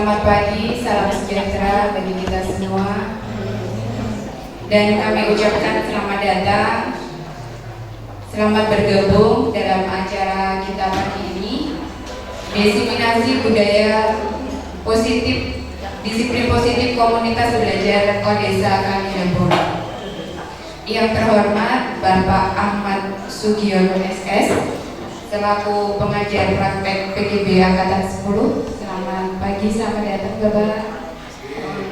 Selamat pagi, salam sejahtera bagi kita semua. Dan kami ucapkan selamat datang, selamat bergabung dalam acara kita pagi ini, Diseminasi Budaya Positif, Disiplin Positif Komunitas Belajar Kodesa Kami. Yang terhormat Bapak Ahmad Sugiono SS selaku pengajar praktek PGB Angkatan 10. Selamat pagi, selamat datang Bapak.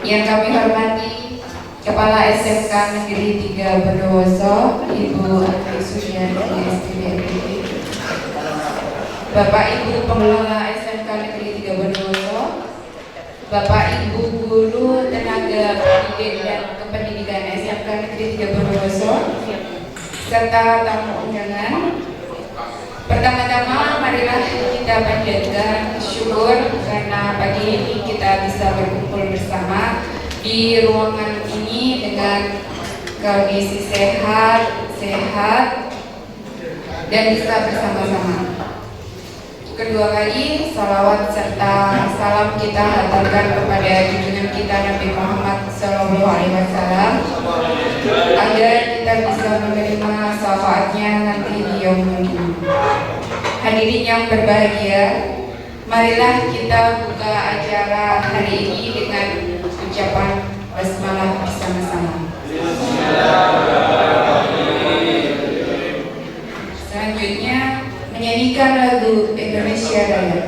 Yang kami hormati Kepala SMK Negeri 3 Bondowoso, Ibu Andri Sugiarti SPDMPD, Bapak Ibu Pengelola SMK Negeri 3 Bondowoso, Bapak Ibu Guru Tenaga Pendidik dan Kependidikan SMK Negeri 3 Bondowoso, serta tamu undangan. Pertama-tama marilah kita panjatkan syukur karena pagi ini kita bisa berkumpul bersama di ruangan ini dengan kondisi sehat dan bisa bersama-sama. Kedua kali salawat serta salam kita hantarkan kepada junjungan kita Nabi Muhammad SAW agar kita bisa menerima syafaatnya nanti di yaumul qiyamah. Hadirin yang berbahagia, marilah kita buka acara hari ini dengan ucapan basmalah bersama-sama. Selanjutnya menyanyikan lagu Indonesia Raya.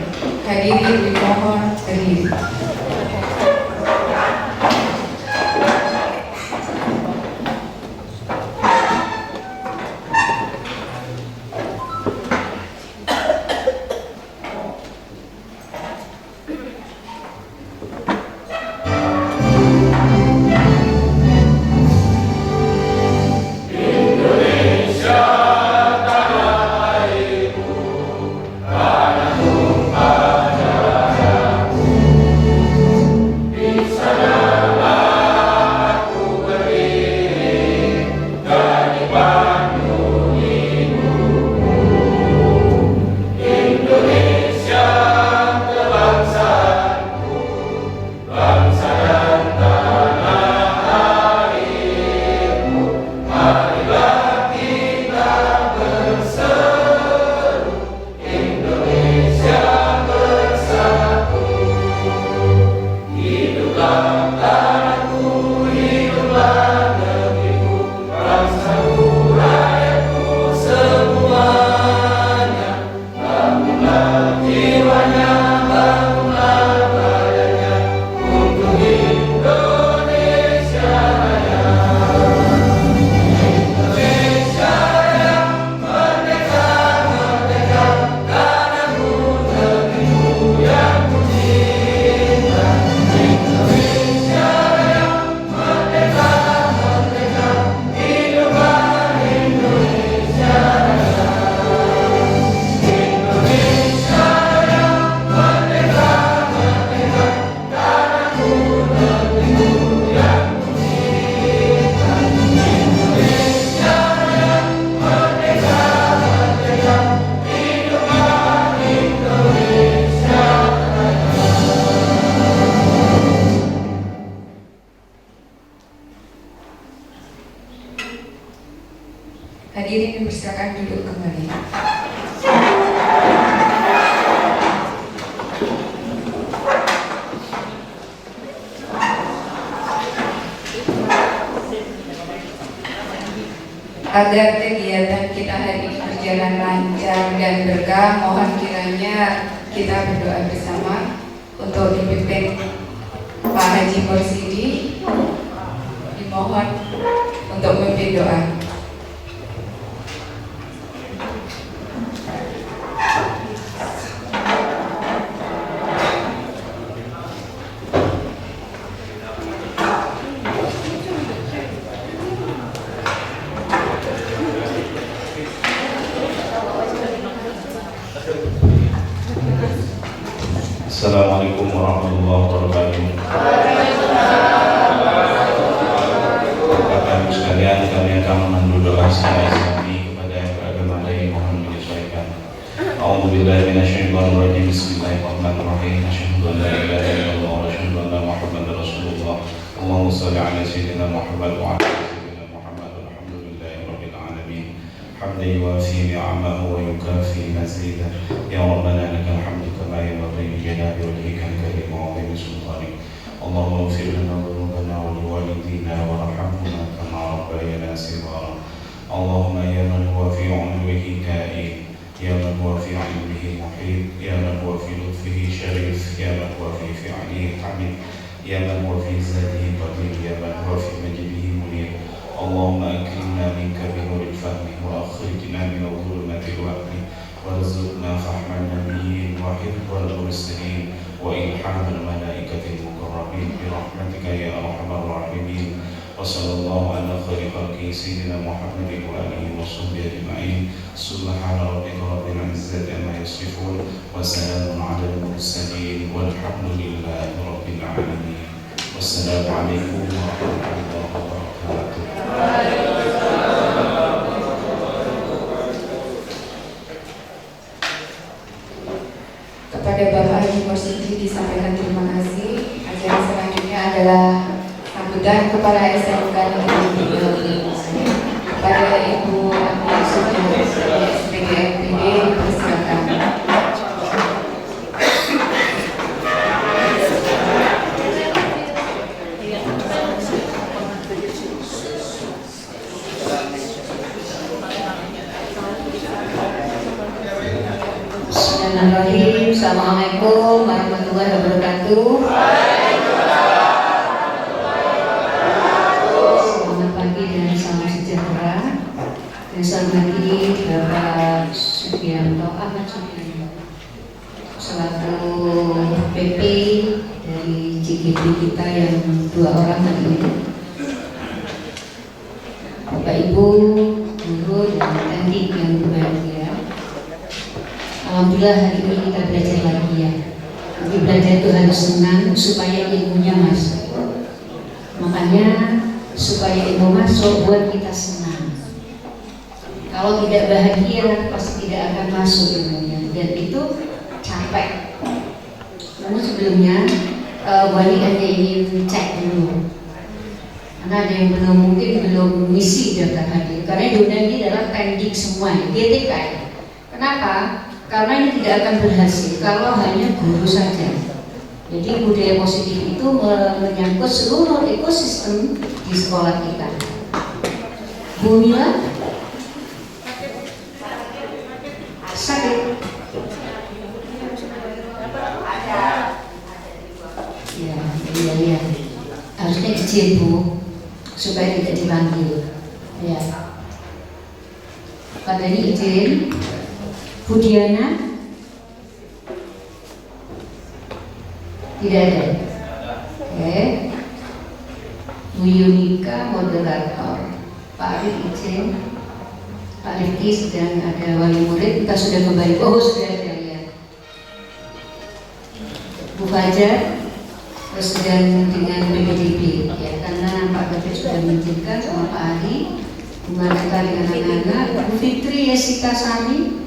Hadirin dimohon berdiri. Hadirin dipersilakan duduk kembali. Agar kegiatan kita hari ini berjalan lancar dan berkah, mohon kiranya kita berdoa bersama untuk dipimpin Pak Haji Mursidi. Dimohon untuk memimpin doa. Assalamualaikum warahmatullahi wabarakatuh. Bapak Ibu sekalian, kami akan memandu doa secara Islami kepada yang beragama lain, mohon menyesuaikan. أعوذ بالله من الشيطان الرجيم بسم الله الرحمن الرحيم أشهد أن لا إله إلا الله وأشهد أن محمدا رسول الله اللهم صل على سيدنا محمد وعلى آل سيدنا محمد والحمد لله رب العالمين حمدا يوافي نعمه ويكافي مزيدا يا ربنا لك الحمد كما ينبغي لجلال وجهك الكريم وعظيم سلطانك اللهم اغفر لنا ذنوبنا ولوالدينا وارحمهما كما ربيانا صغارا اللهم يا من هو في علوه كائن يا من هو في علمه محيط يا من هو في لطفه شريف يا من هو في فعله حميد يا من هو في ذاته قدير يا من هو في مجده منير اللهم أكرمنا منك بنور الفهم وأخرجنا من الظلمات الوهم وارزقنا فهم النبيين وحفظ المرسلين وإلحام الملائكة المقربين برحمتك يا أرحم الراحمين وصلى الله على خير خلقه سيدنا محمد وآله وصحبه أجمعين سبحان ربك رب العزة عما يصفون وسلام على المرسلين والحمد لله رب العالمين والسلام عليكم ورحمة الله وبركاته. Kepada Bapak Haji Marsudi disampaikan terima kasih. Acara selanjutnya adalah sambutan kepada SMK Negeri 3. Kepada Ibu Abdi Sudah dari SPG FPD dipersilakan. Bismillahirrahmanirrahim. Assalamualaikum warahmatullahi wabarakatuh. Selamat pagi dan salam sejahtera. Yang saya hormati Bapak Sugianto Ahmad Sugianto selaku PP dari JGB kita yang 2 orang hari ini. Bapak Ibu, guru dan adik yang berbahagia. Alhamdulillah hari ini kita belajar lagi ya. Tapi belajar itu harus senang supaya ilmunya masuk. Makanya supaya ilmu masuk buat kita senang. Kalau tidak bahagia pasti tidak akan masuk ilmunya dan itu capek. Namun sebelumnya Wali Anda ingin cek dulu. Karena ada yang belum mengisi daftar hadir. Karena diundang ini adalah pending semua, GTK. Kenapa? Karena ini tidak akan berhasil kalau hanya guru saja. Jadi budaya positif itu menyangkut seluruh ekosistem di sekolah kita. Bu Mila sakit. Ya. Harusnya izin Bu supaya tidak dipanggil. Ya. Pak Dani izin. Bu Diana tidak ada. Oke. Bu Yunika moderator. Pak Arif izin. Pak Rifki sedang ada wali murid. Kita sudah kembali. Oh sudah ada ya. Bu Fajar sedang dengan BPDB ya, karena Pak Gafir sudah mengizinkan sama Pak Ali. Bu Marita dengan anak-anak. Bu Fitri Yesika Sami.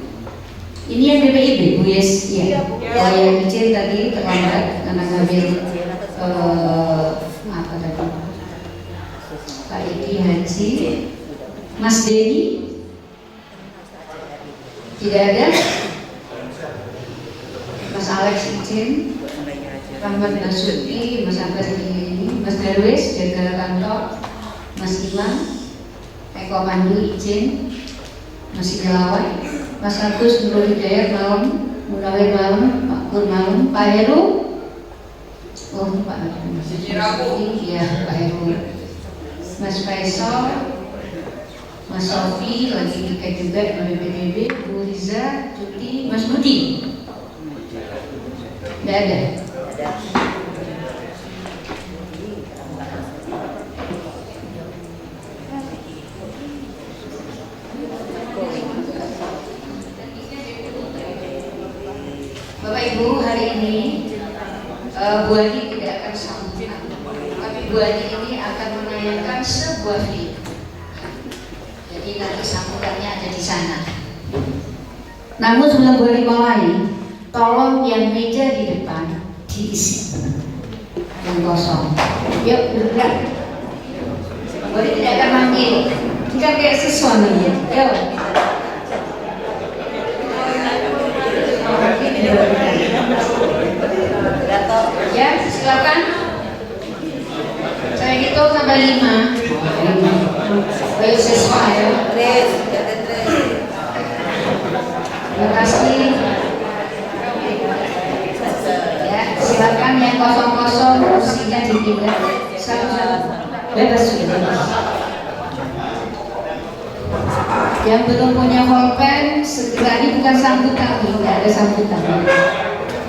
Ini yang BPIB, Bu Yes, ya. Oh yang izin tadi terlambat karena ngambil apa tadi? Pak Edi Haji, Mas Denny, tidak ada. Mas Alex izin, Rahmat Nasuti, Mas Abad ini, Mas Darwis jaga kantor, Mas Imam, Eko Pandu izin, Mas Ilawai. Mas Agus Nurul Hidayat malam, Munawir malam, Pak Pur malam, Pak Heru, oh Pak ya Pak Heru, Mas Faisal, Mas Sofi lagi tiket juga dari BPDB, Bu Riza, Tuti, Mas Budi, tidak ada. Bapak Ibu, hari ini Bu Adi tidak akan sambutan, tapi Bu Adi ini akan menayangkan sebuah video. Jadi nanti sambutannya ada di sana. Namun sebelum boleh mulai, tolong yang meja di depan diisi yang kosong. Yuk, duduk. Boleh tidak akan manggil. Jika kayak siswa nih, yuk. Ya, silakan. Saya hitung sampai 5. Ayo siswa ya. Terima kasih. Ya, silakan yang kosong-kosong kursinya dipindah. Satu-satu. Bebas sudah. Yang belum punya pulpen, segera ini bukan sambutan, tidak ada sambutan.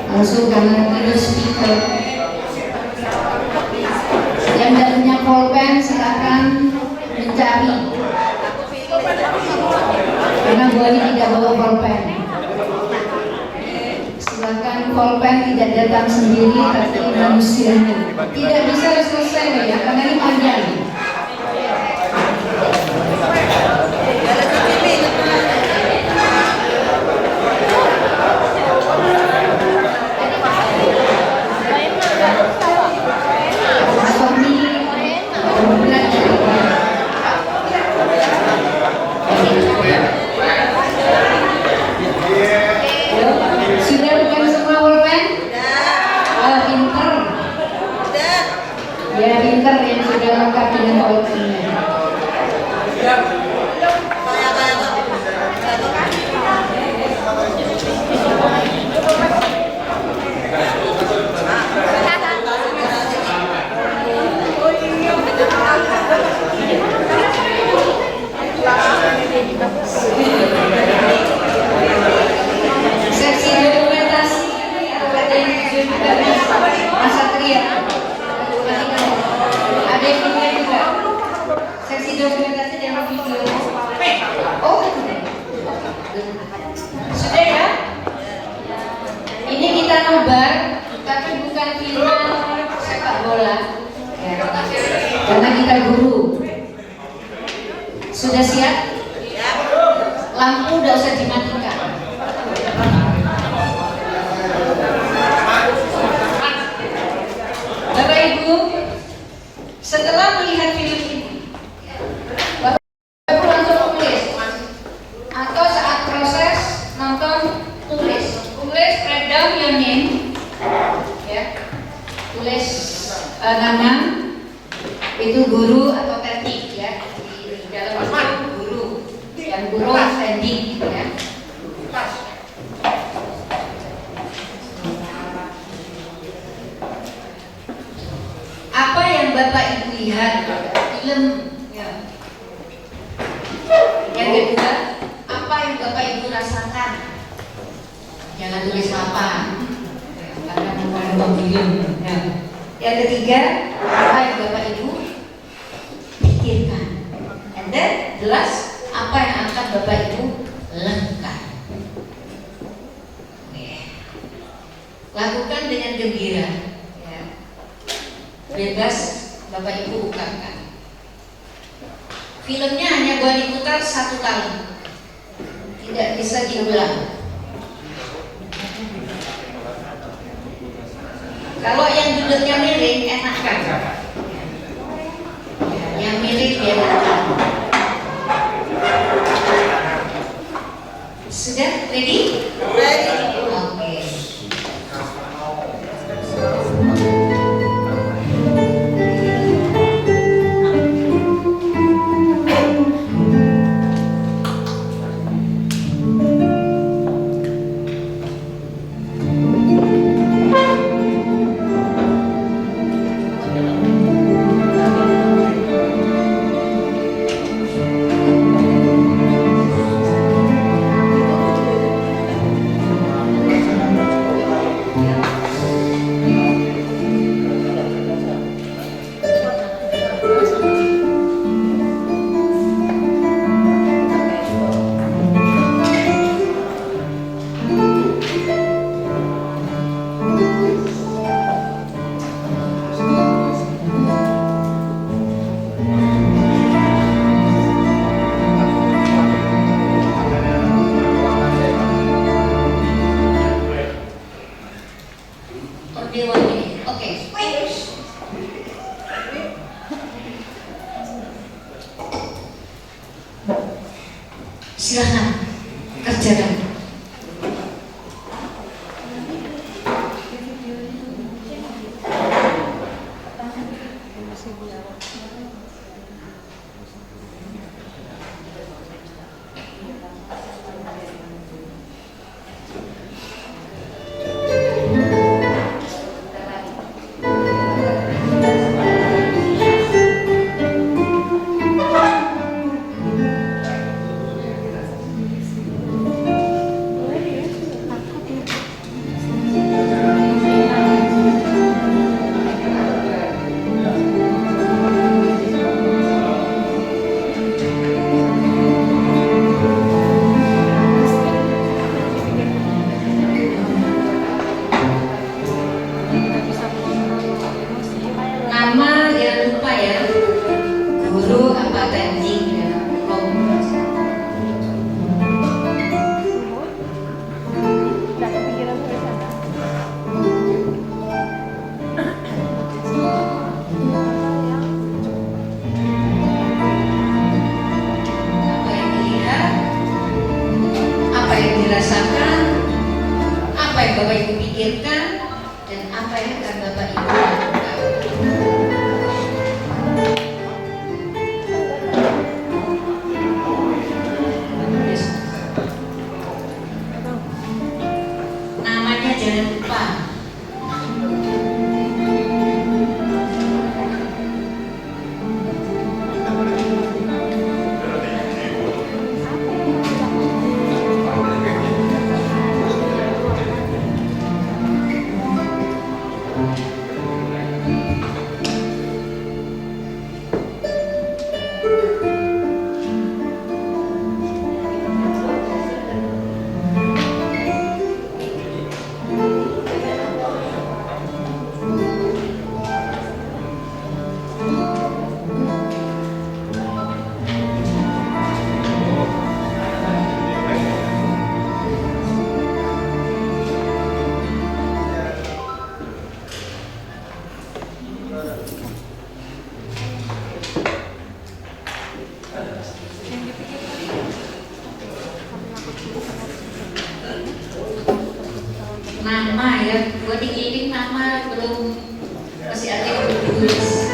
Langsung karena itu speaker. Yang tidak punya pulpen silakan mencari. Karena Bu Ani tidak bawa pulpen. Silakan pulpen tidak datang sendiri, tapi manusianya. Tidak bisa selesai ya, karena ini panjang. Sudah bukan semua pulpen? Oh, pinter. Ya, pinter yang sudah lengkap dengan pulpennya. Seksi dokumentasi ada yang dari Mas Satria. Ada yang punya juga. Seksi dokumentasi dan video. Oh, sudah ya? Ini kita nobar, tapi bukan final sepak bola. Ya. Karena kita guru. Sudah siap? Lampu udah usah dimatikan. Bapak Ibu, setelah melihat film ini, Bapak Ibu langsung tulis, atau saat proses nonton tulis breakdown your name, ya, tulis nama, itu guru atau teknik ya, di dalam itu guru, yang guru teknik ya. Apa yang Bapak Ibu lihat film ya. Yang kedua, apa yang Bapak Ibu rasakan? Jangan tulis apa, karena bukan film ya. Yang ketiga, apa yang Bapak Ibu pikirkan? And then, jelas apa yang akan Bapak Ibu lakukan. Lakukan dengan gembira. Bebas Bapak Ibu ungkapkan. Filmnya hanya boleh diputar 1 kali, tidak bisa diulang. Kalau yang duduknya miring enakan, yang miring enakan. Sudah ready? Ready. Oke. Bapak Ibu pikirkan dan apa yang akan Bapak Ibu lakukan. Namanya jangan lupa. Nama ya, buat dikirim nama belum, masih ada yang belum ditulis.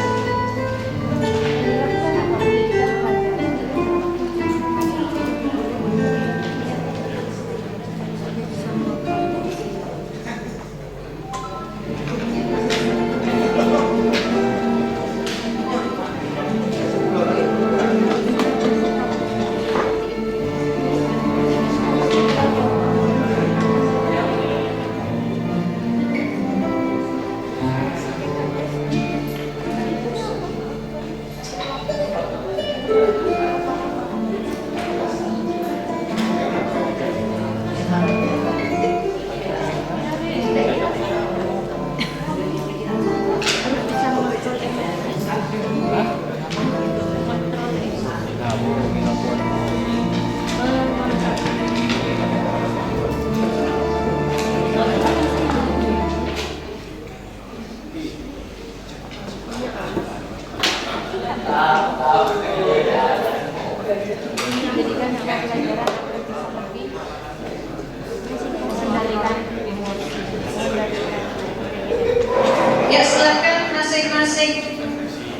Ya silakan masing-masing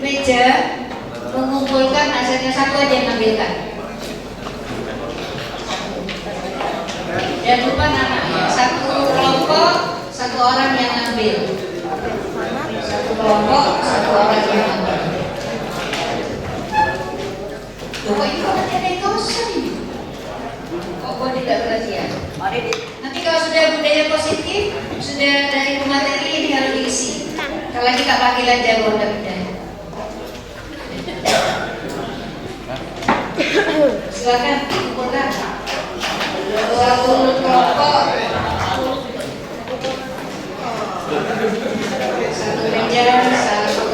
meja mengumpulkan hasilnya, satu aja yang ambilkan. Dan lupa namanya, satu kelompok satu orang yang ambil. Satu kelompok satu orang yang ambil. Loh, kok ini ada yang kosong ini? Kok tidak perhatian? Nanti kalau sudah budaya positif, sudah dari pemateri ini harus diisi. Kalau lagi tak panggilan jawab udah. Silakan kumpulkan satu kelompok, satu meja, satu.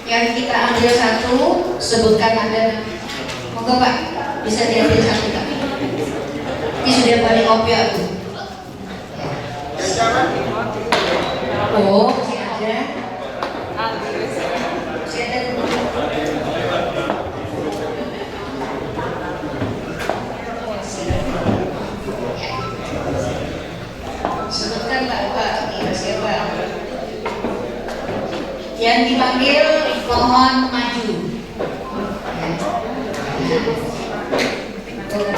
Yang kita ambil satu, sebutkan ada. Monggo Pak, bisa diambil satu Pak. Ini sudah balik kopi aku. Oh, masih ada. Masih ada. Sebutkan Pak, ini siapa? Yang dipanggil mohon maju.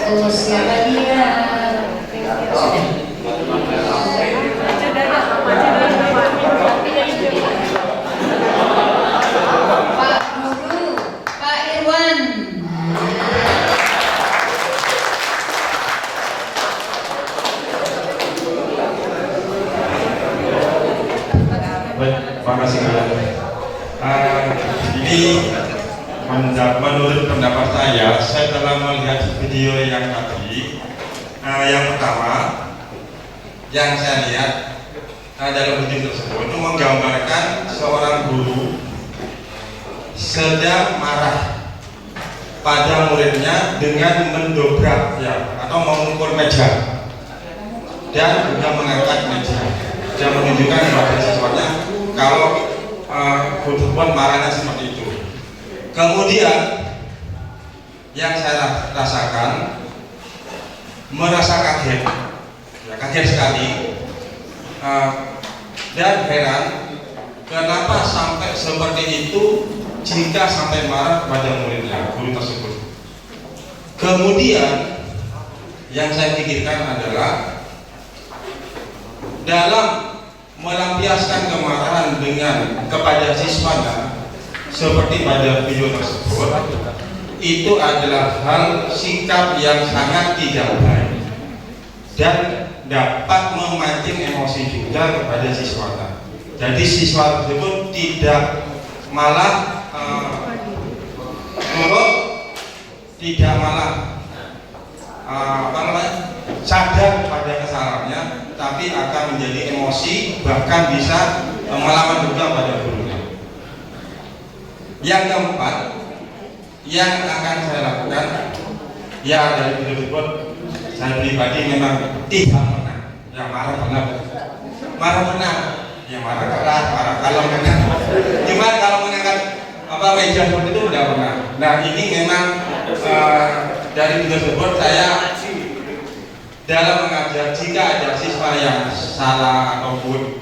Untuk siapa dia? Sudah. Pak Guru, Pak Irwan. Baik, terima kasih. Ini menurut pendapat saya telah melihat video yang tadi. Yang pertama, yang saya lihat dalam video tersebut itu menggambarkan seorang guru sedang marah pada muridnya dengan mendobrak atau memukul meja dan juga mengangkat meja dan menunjukkan kepada siswanya kalau guru tersebut marahnya seperti itu. Kemudian yang saya rasakan merasa kaget, kaget sekali dan heran kenapa sampai seperti itu jika sampai marah pada muridnya, guru tersebut. Kemudian yang saya pikirkan adalah dalam melampiaskan kemarahan dengan kepada siswanya seperti pada video tersebut, itu adalah hal sikap yang sangat tidak baik dan dapat memancing emosi juga kepada siswanya. Jadi siswa tersebut tidak malah tidak malah sadar pada kesalahannya, tapi akan menjadi emosi, bahkan bisa melawan juga pada gurunya. Yang keempat yang akan saya lakukan, dari video tersebut saya pribadi memang tidak pernah marah pernah marah kalau menang, cuma kalau mengangkat meja seperti itu tidak pernah. Nah, ini memang dari video tersebut saya dalam mengajar, jika ada siswa yang salah ataupun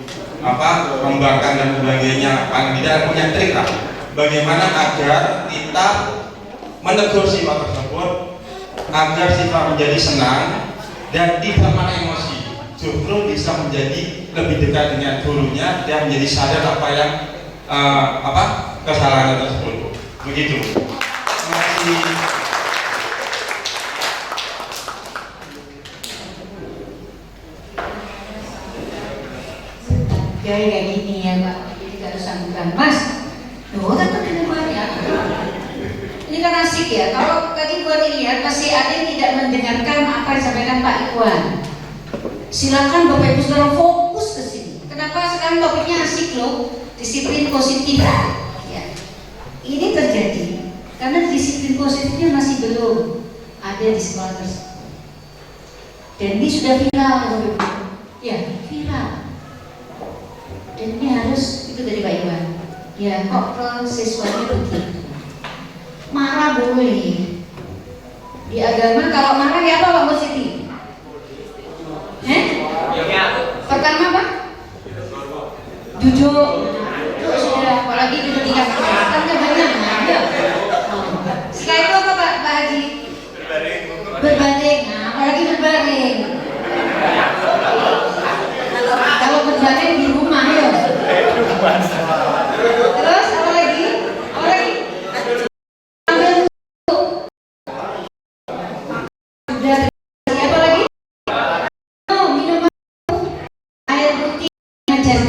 membangkang dan sebagainya, paling tidak punya trik lah bagaimana agar kita menegur siswa tersebut agar siswa menjadi senang dan tidak malah emosi, justru bisa menjadi lebih dekat dengan gurunya dan menjadi sadar apa yang kesalahan tersebut. Begitu. Terima kasih. Jadi kayak gini ya Pak, jadi harus sambungkan Mas. Loh, tetap ini Pak ya. Ini kan asik ya. Kalau tadi buat dilihat masih ada yang tidak mendengarkan apa yang disampaikan Pak Iwan. Silakan Bapak Ibu Saudara fokus ke sini. Kenapa sekarang topiknya asik loh? Disiplin positif. Ya. Ini terjadi karena disiplin positifnya masih belum ada di sekolah tersebut. Dan ini sudah viral Bapak Ibu. Ya, viral. Dan ini harus itu dari Pak Iwan. Ya, kok siswanya begitu? Marah boleh. Di agama kalau marah ya apa Pak Siti? Pertama apa? Jujur. Sudah, apalagi jujur di kaki kan banyak. Setelah itu apa Pak Haji? Berbaring. Nah, apalagi berbaring. Kalau berbaring di rumah ya. Terus apa lagi? Apa lagi? Minum air putih ngajar.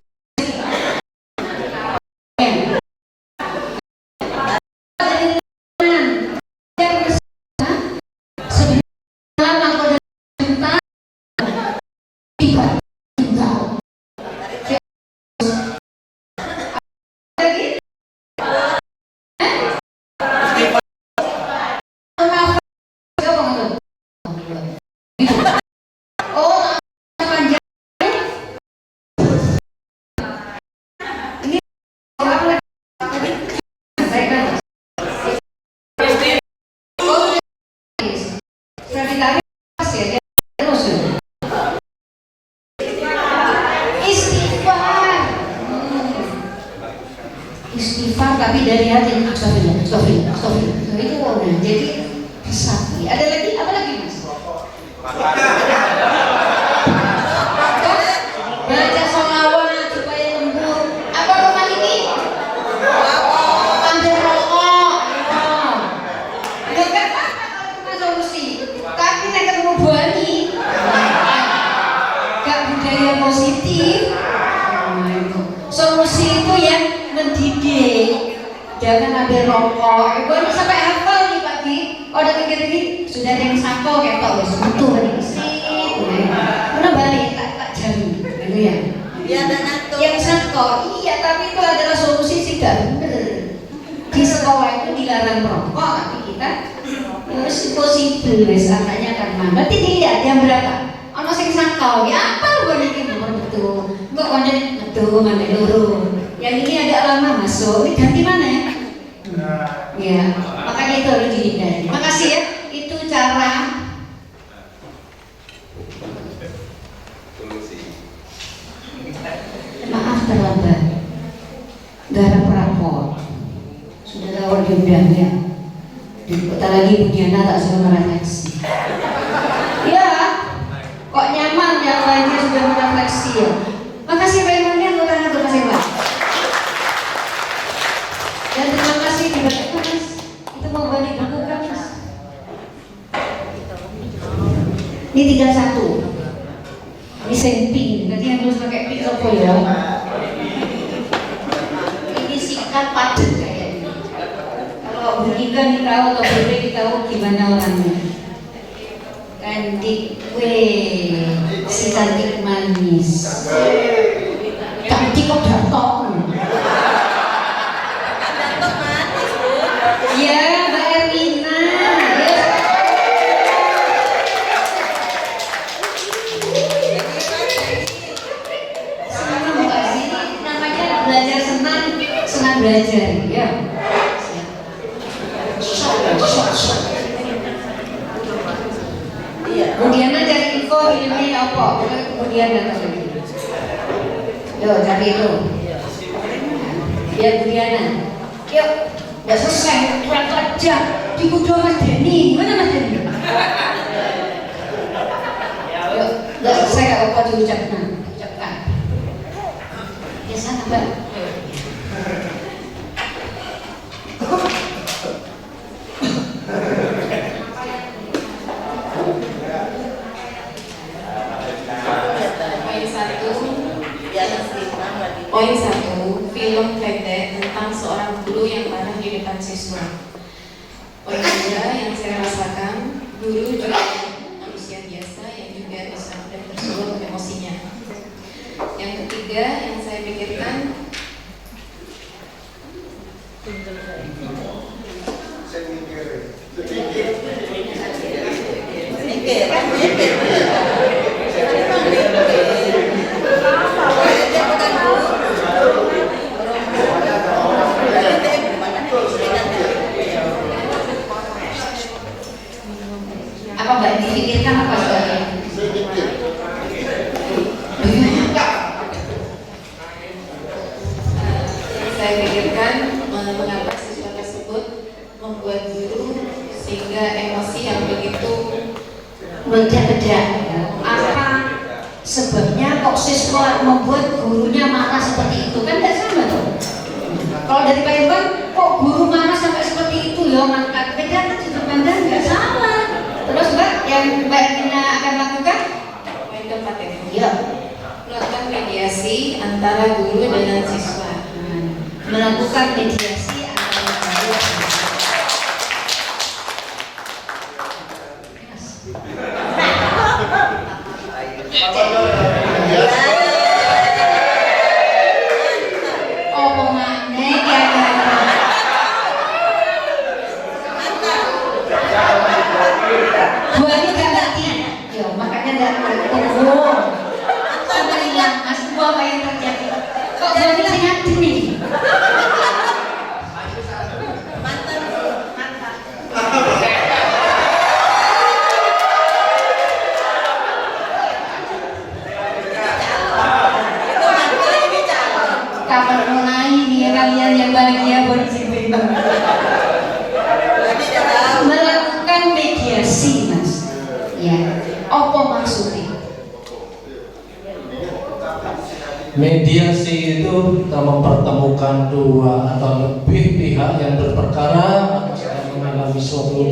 Sagitarius ya, terus ya. Istighfar. Istighfar tapi dari hati. Astagfirullah. Itu orang. Jadi sakti. Ada lagi apa lagi mas? Baca sholawat supaya lembur. Apa rumah ini? Ambil rokok. Bukan apa solusi. Tapi nek ketemu bani, gak budaya positif. Solusi itu yang mendidik. Jangan ambil rokok. Gue sampai hafal nih pagi. Oh udah pikir sudah ada yang sako kayak tau wis metu balik sih. Mana balik tak jamin, gitu ya. Iya dan ngantuk. Yang sako, iya tapi itu adalah solusi sih gak bener. Di sekolah itu dilarang merokok, tapi kita harus positif, wis anaknya kan. Berarti dilihat jam berapa? Ono sing sako, ya apa lu balik nomor betul? Enggak konjen betul mana loro. Yang ini agak lama masuk, ini ganti mana ya? Ya, makanya itu harus dihindari. Makasih ya, itu cara maaf terlambat. Garap rapor sudah tahu diundang ya. Kota lagi Bu Diana tak sudah merefleksi. Ya, kok nyaman yang lainnya sudah merefleksi ya. Makasih Raymondnya, lu tangan tuh kasih Pak. Dan terima kasih dibantu mas. Itu mau balik buku kan mas? Ini 31. Ini samping. Nanti yang harus pakai pink apa ya? Ini singkat padat kayaknya. Kalau berikan kita tahu atau beri kita tahu gimana orangnya. Cantik, si cantik manis. Cantik kok datok. Ya, Mbak Erlina. Senang Mbak sini namanya belajar senang belajar ya. Kemudian cari info filmnya apa? Kemudian datang lagi. Yo cari itu. Ya Budiana. Yuk. Udah selesai, kurang kerja di kudo Mas Denny. Gimana Mas Denny? Yuk, udah selesai gak apa-apa diucapkan. Ucapkan. Ya sana Mbak. Poin 1, film pendek tentang seorang guru yang marah di depan siswa. Poin 2, yang saya rasakan, guru juga manusia biasa yang juga bisa dan tersulut emosinya. Yang ketiga, yang saya pikirkan, apa Mbak dipikirkan apa sebenarnya? saya pikirkan mengapa siswa tersebut membuat guru sehingga emosi yang begitu Meledak-ledak. Apa sebabnya kok siswa membuat gurunya marah seperti itu? Kan tidak sama tuh. Kalau dari Pak Irfan, kok guru marah sampai seperti itu ya? Maka beda kan sudut pandang nggak salah. Terus Mbak, yang Mbak Erlina akan lakukan? poin keempat ya. Ya, Melakukan mediasi antara guru dengan siswa. melakukan mediasi antara guru dan siswa. Apa maknanya kira-kira? Gua ini gak ngerti. Ya, makanya gak ngerti. Sampai hilang, mas, gua apa yang terjadi? Kok gua bilang ngerti nih? Suti. Mediasi itu kita mempertemukan dua atau lebih pihak yang berperkara atau sedang mengalami suatu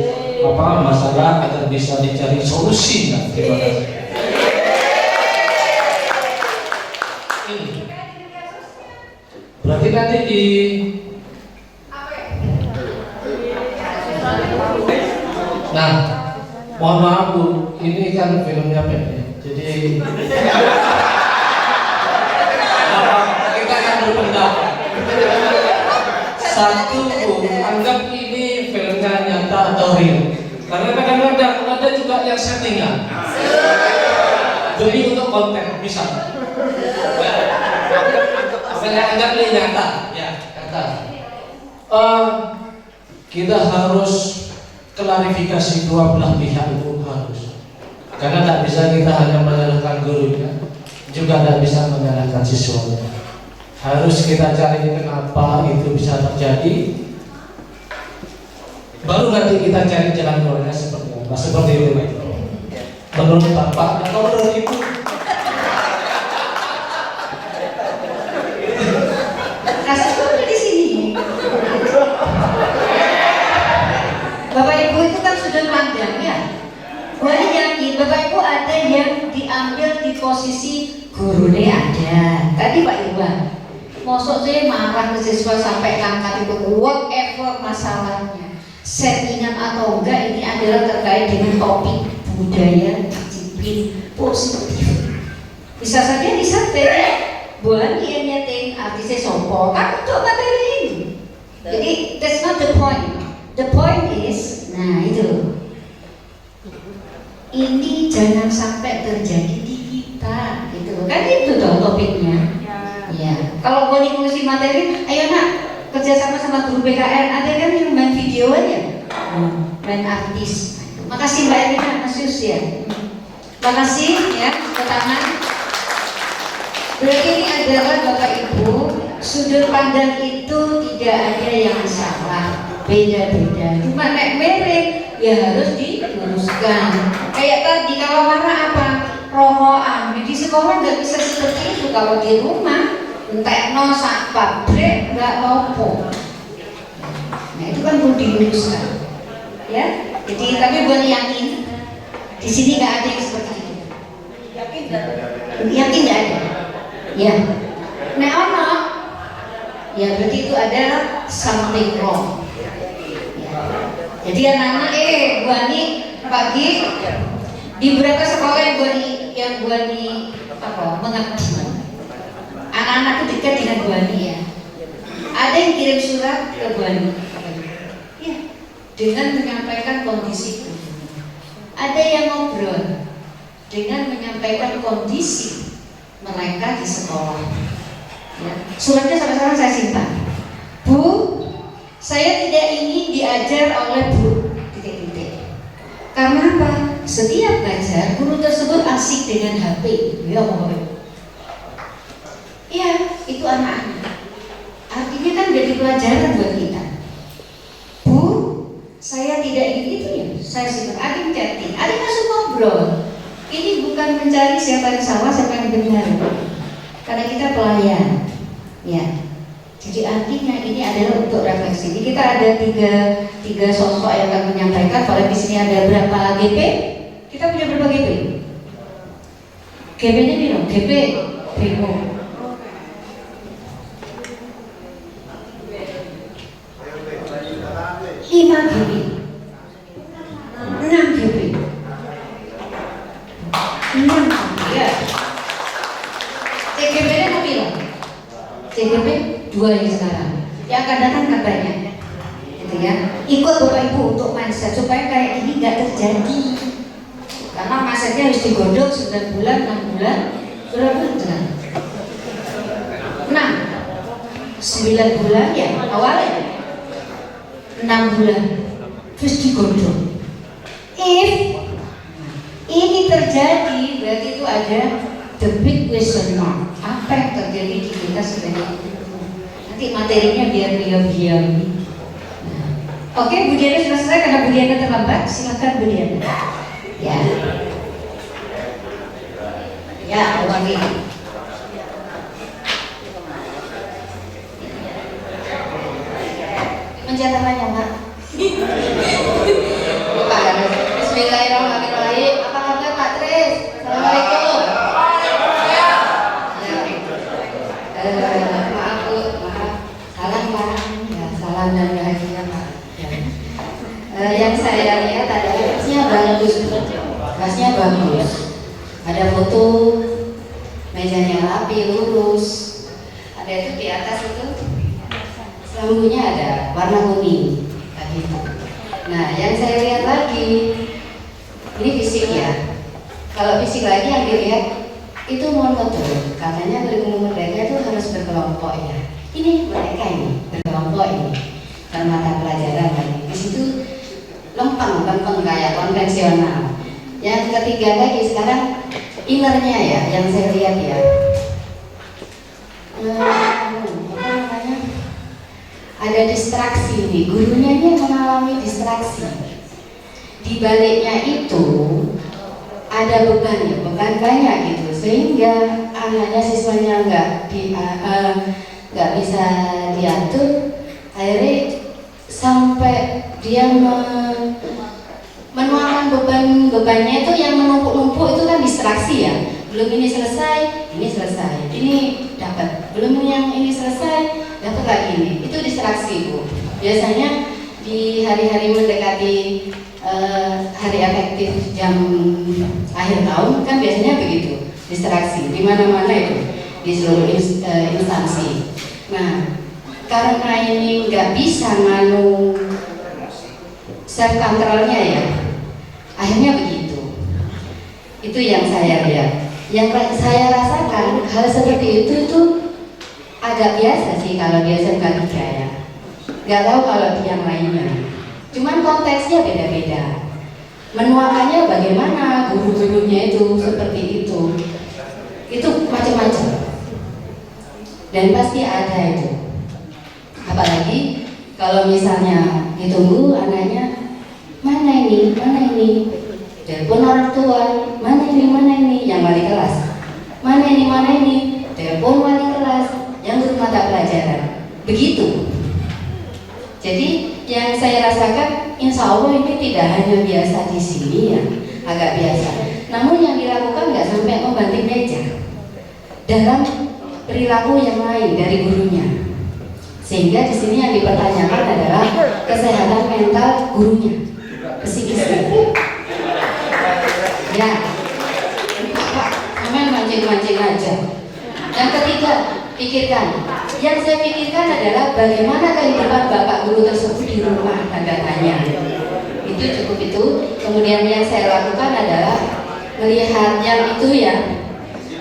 masalah agar bisa dicari solusinya. Terima kasih. Berarti nanti di Nah, mohon maaf Bu, ini kan filmnya pendek, jadi kita akan berpendapat. Satu Bu, anggap ini filmnya nyata atau real, karena kadang-kadang ada juga yang settingan. Jadi untuk konten bisa. Saya anggap ini nyata, ya nyata. Kita harus klarifikasi dua belah pihak itu harus, karena tidak bisa kita hanya menyalahkan gurunya, juga tidak bisa menyalahkan siswanya. Harus kita cari kenapa itu bisa terjadi, baru nanti kita cari jalan keluarnya seperti apa. Seperti itu menurut Bapak atau menurut Ibu? Kasusnya di sini. Bapak Ibu itu kan sudah pandang ya. Boleh yakin Bapak Ibu ada yang diambil di posisi gurunya ada. Tadi Pak Iwan, mosok saya marah ke siswa sampai ngangkat itu whatever masalahnya, settingan atau enggak, ini adalah terkait dengan topik budaya disiplin positif. Bisa saja disampaikan buat dia nyeting artisnya sopo kan untuk materi ini. Jadi that's not the point. The point is, nah itu, ini jangan sampai terjadi di kita, gitu kan, itu dong topiknya. Ya, kalau mau ngisi materi, ayo nak kerja sama guru PKN, ada kan yang main video aja, main artis. Makasih Mbak Erina, Mas Yus ya. Makasih ya, ke tangan. Berarti ini adalah Bapak Ibu, sudut pandang itu tidak ada yang salah, beda-beda. Cuma nek mirip ya harus diluruskan. Kayak tadi kalau marah apa? Rokokan. Di sekolah nggak bisa seperti itu. Kalau di rumah entekno sak pabrik nggak lopo. Nah itu kan perlu diluruskan. Ya. Jadi tapi buat yakin di sini nggak ada yang seperti itu. Yakin nggak ada? Ya. Nah ono. Ya berarti itu ada something wrong. Jadi anak-anak Bu Ani pagi di beberapa sekolah yang Bu Ani mengabdi, anak-anak itu dekat dengan Bu Ani ya. Ada yang kirim surat ke Bu Ani, ya, dengan menyampaikan kondisi. Ada yang ngobrol dengan menyampaikan kondisi mereka di sekolah. Ya. Suratnya sampai sekarang saya simpan. Bu, saya tidak ingin diajar oleh Bu titik-titik. Karena apa? Setiap belajar guru tersebut asik dengan HP. Ya, iya, itu anak-anak. Artinya kan jadi pelajaran buat kita. Bu, saya tidak ingin itu ya. Saya simpan. Adik chatting, adik masuk ngobrol. Ini bukan mencari siapa yang salah, siapa yang benar. Karena kita pelayan. Ya. Jadi artinya ini adalah untuk refleksi. Jadi kita ada tiga sosok yang akan menyampaikan. Kalau di sini ada berapa GP? Kita punya berapa GP? GP-nya nih dong, GP Primo. 5 GP, 6 GP, 6 ya. TGP-nya mau bilang? TGP 2 yang sekarang. Yang akan datang katanya, gitu ya. Ikut Bapak Ibu untuk mindset supaya kayak gini nggak terjadi. Karena mindsetnya harus digodok 9 bulan, 6 bulan, berapa bulan? 6, 9 bulan ya awalnya, 6 bulan, terus digodok. If ini terjadi, berarti itu ada the big question mark. Apa yang terjadi di kita sebenarnya? Nanti materinya biar diam. Oke, Bu Diana sudah selesai karena Bu Diana terlambat. Silakan Bu Diana. Ya. Ya, lagi. Mencetakannya, Pak. Bukan. Bismillahirrahmanirrahim. Apa kabar, Pak Tris? Assalamualaikum. Ya. Maaf Bu, maaf. Salam Pak. Ya, salam dan bahagia Pak. Ya. Yang saya lihat adalah gasnya bagus, gasnya bagus. Ada foto, mejanya rapi, lurus. Ada itu di atas itu, lampunya ada warna kuning, kayak gitu. Nah, yang saya lihat lagi, ini fisik ya. Kalau fisik lagi yang dilihat itu monoton. Katanya kurikulum mereka itu harus berkelompok ya. Ini mereka ini berkelompok ini dan mata pelajaran lagi. Di situ lempeng kayak konvensional. Yang ketiga lagi sekarang innernya ya, yang saya lihat ya. Apa namanya? Ada distraksi nih, gurunya ini mengalami distraksi. Di baliknya itu ada beban ya, beban banyak gitu, sehingga anaknya siswanya nggak bisa diatur. Akhirnya sampai dia menuangkan bebannya itu yang menumpuk-numpuk itu kan distraksi ya. Belum ini selesai, ini dapat. Belum yang ini selesai, dapat lagi ini. Itu distraksi Bu. Biasanya di hari-hari mendekati hari efektif jam akhir tahun kan biasanya begitu, distraksi di mana-mana itu di seluruh instansi. Nah, karena ini nggak bisa nganu self controlnya ya, akhirnya begitu. Itu yang saya lihat. Yang saya rasakan hal seperti itu agak biasa sih kalau di SMK 3 ya. Nggak tahu kalau di yang lainnya. Cuman konteksnya beda-beda. Menuakannya bagaimana, guru-gurunya itu seperti itu. Itu macam-macam. Dan pasti ada itu. Apalagi kalau misalnya ditunggu anaknya, mana ini? Telepon orang tua, mana ini yang wali kelas. Mana ini, telepon wali kelas, yang guru mata pelajaran. Begitu. Jadi yang saya rasakan, insya Allah ini tidak hanya biasa di sini ya, agak biasa. Namun yang dilakukan nggak sampai membanting meja dalam perilaku yang lain dari gurunya. Sehingga di sini yang dipertanyakan adalah kesehatan mental gurunya, psikisnya. Ya, Pak, memang mancing-mancing aja. Yang ketiga, pikirkan. Yang saya pikirkan adalah bagaimana kehidupan bapak guru tersebut di rumah, tanda tanya. Itu cukup itu. Kemudian yang saya lakukan adalah melihat yang itu ya.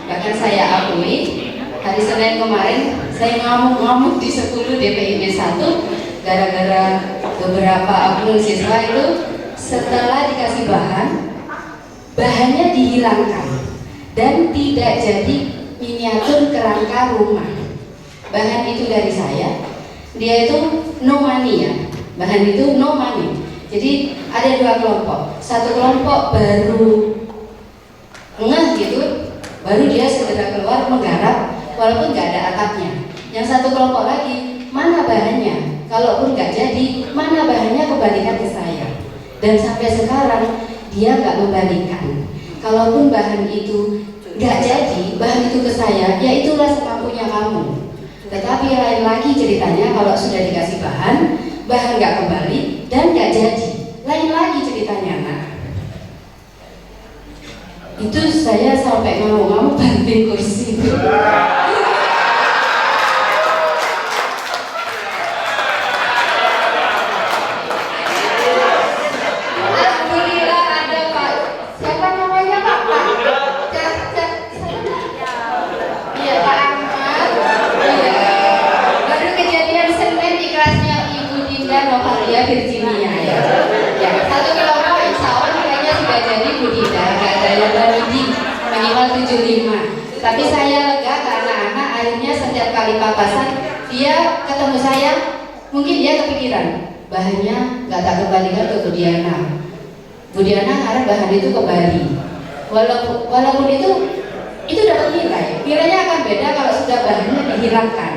Bahkan saya akui hari Senin kemarin saya ngamuk-ngamuk di 10 DPIB 1 gara-gara beberapa oknum siswa itu setelah dikasih bahannya dihilangkan dan tidak jadi miniatur kerangka rumah. Bahan itu dari saya, dia itu no money ya, bahan itu no money. Jadi ada dua kelompok, satu kelompok baru ngeh gitu, baru dia segera keluar menggarap walaupun nggak ada atapnya. Yang satu kelompok lagi, mana bahannya? Kalaupun nggak jadi, mana bahannya, kembalikan ke saya. Dan sampai sekarang dia nggak membalikan. Kalaupun bahan itu nggak jadi, bahan itu ke saya, ya itulah semampunya kamu. Tetapi lain lagi ceritanya kalau sudah dikasih bahan nggak kembali dan nggak jadi, lain lagi ceritanya nak. Itu saya sampai ngomong-ngomong banting kursi. Alhamdulillah ada Pak. Siapa namanya Pak? Iya Pak Ahmad. Iya. Baru kejadian Senin di kelasnya Ibu Dinda Novalia Virginia ya. Ya, satu kelompok insya Allah nilainya sudah jadi Bu Dinda, nggak ada yang lebih minimal 75. Tapi saya lega karena anak akhirnya setiap kali papasan dia ketemu saya, mungkin dia kepikiran bahannya nggak tak kembalikan ke Bu Diana. Bu Diana harap bahan itu kembali. Walaupun itu Nilainya akan beda kalau sudah bahannya dihilangkan.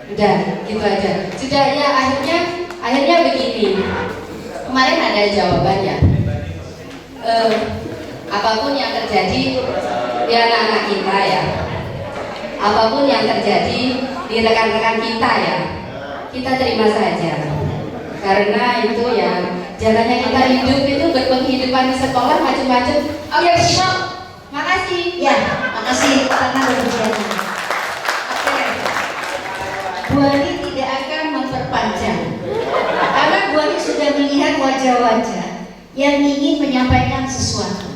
Udah, gitu aja. Sudah ya, akhirnya begini. Kemarin ada jawabannya. Apapun yang terjadi di anak-anak kita ya, apapun yang terjadi di rekan-rekan kita ya, kita terima saja. Karena itu ya jalannya kita hidup itu berpenghidupan di sekolah macam-macam. Oke, stop. Makasih. Ya, makasih karena berbicara. Oke. Bu Ani tidak akan memperpanjang. Karena Bu Ani sudah melihat wajah-wajah yang ingin menyampaikan sesuatu.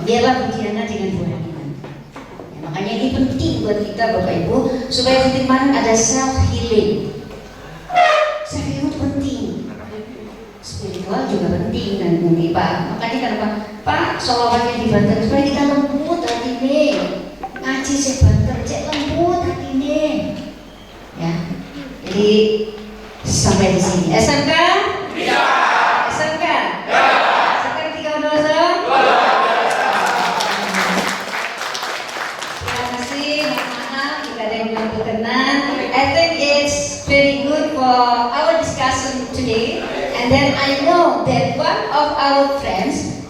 Biarlah Bu Diana dengan Bu Ani. Ya, makanya ini penting buat kita Bapak Ibu supaya di mana ada self healing. Self healing penting. Spiritual juga penting dan mungkin Pak. Makanya kenapa Pak sholawatnya di Banten supaya kita lembut hati nih. Ngaji sih Banten cek lembut hati nih. Ya. Jadi sampai di sini. SMK? Iya. SMK? Iya. Sekarang 3 dosa? Terima kasih, maaf jika ada yang belum berkenan. I think it's very good for our discussion today. And then I know that one of our friends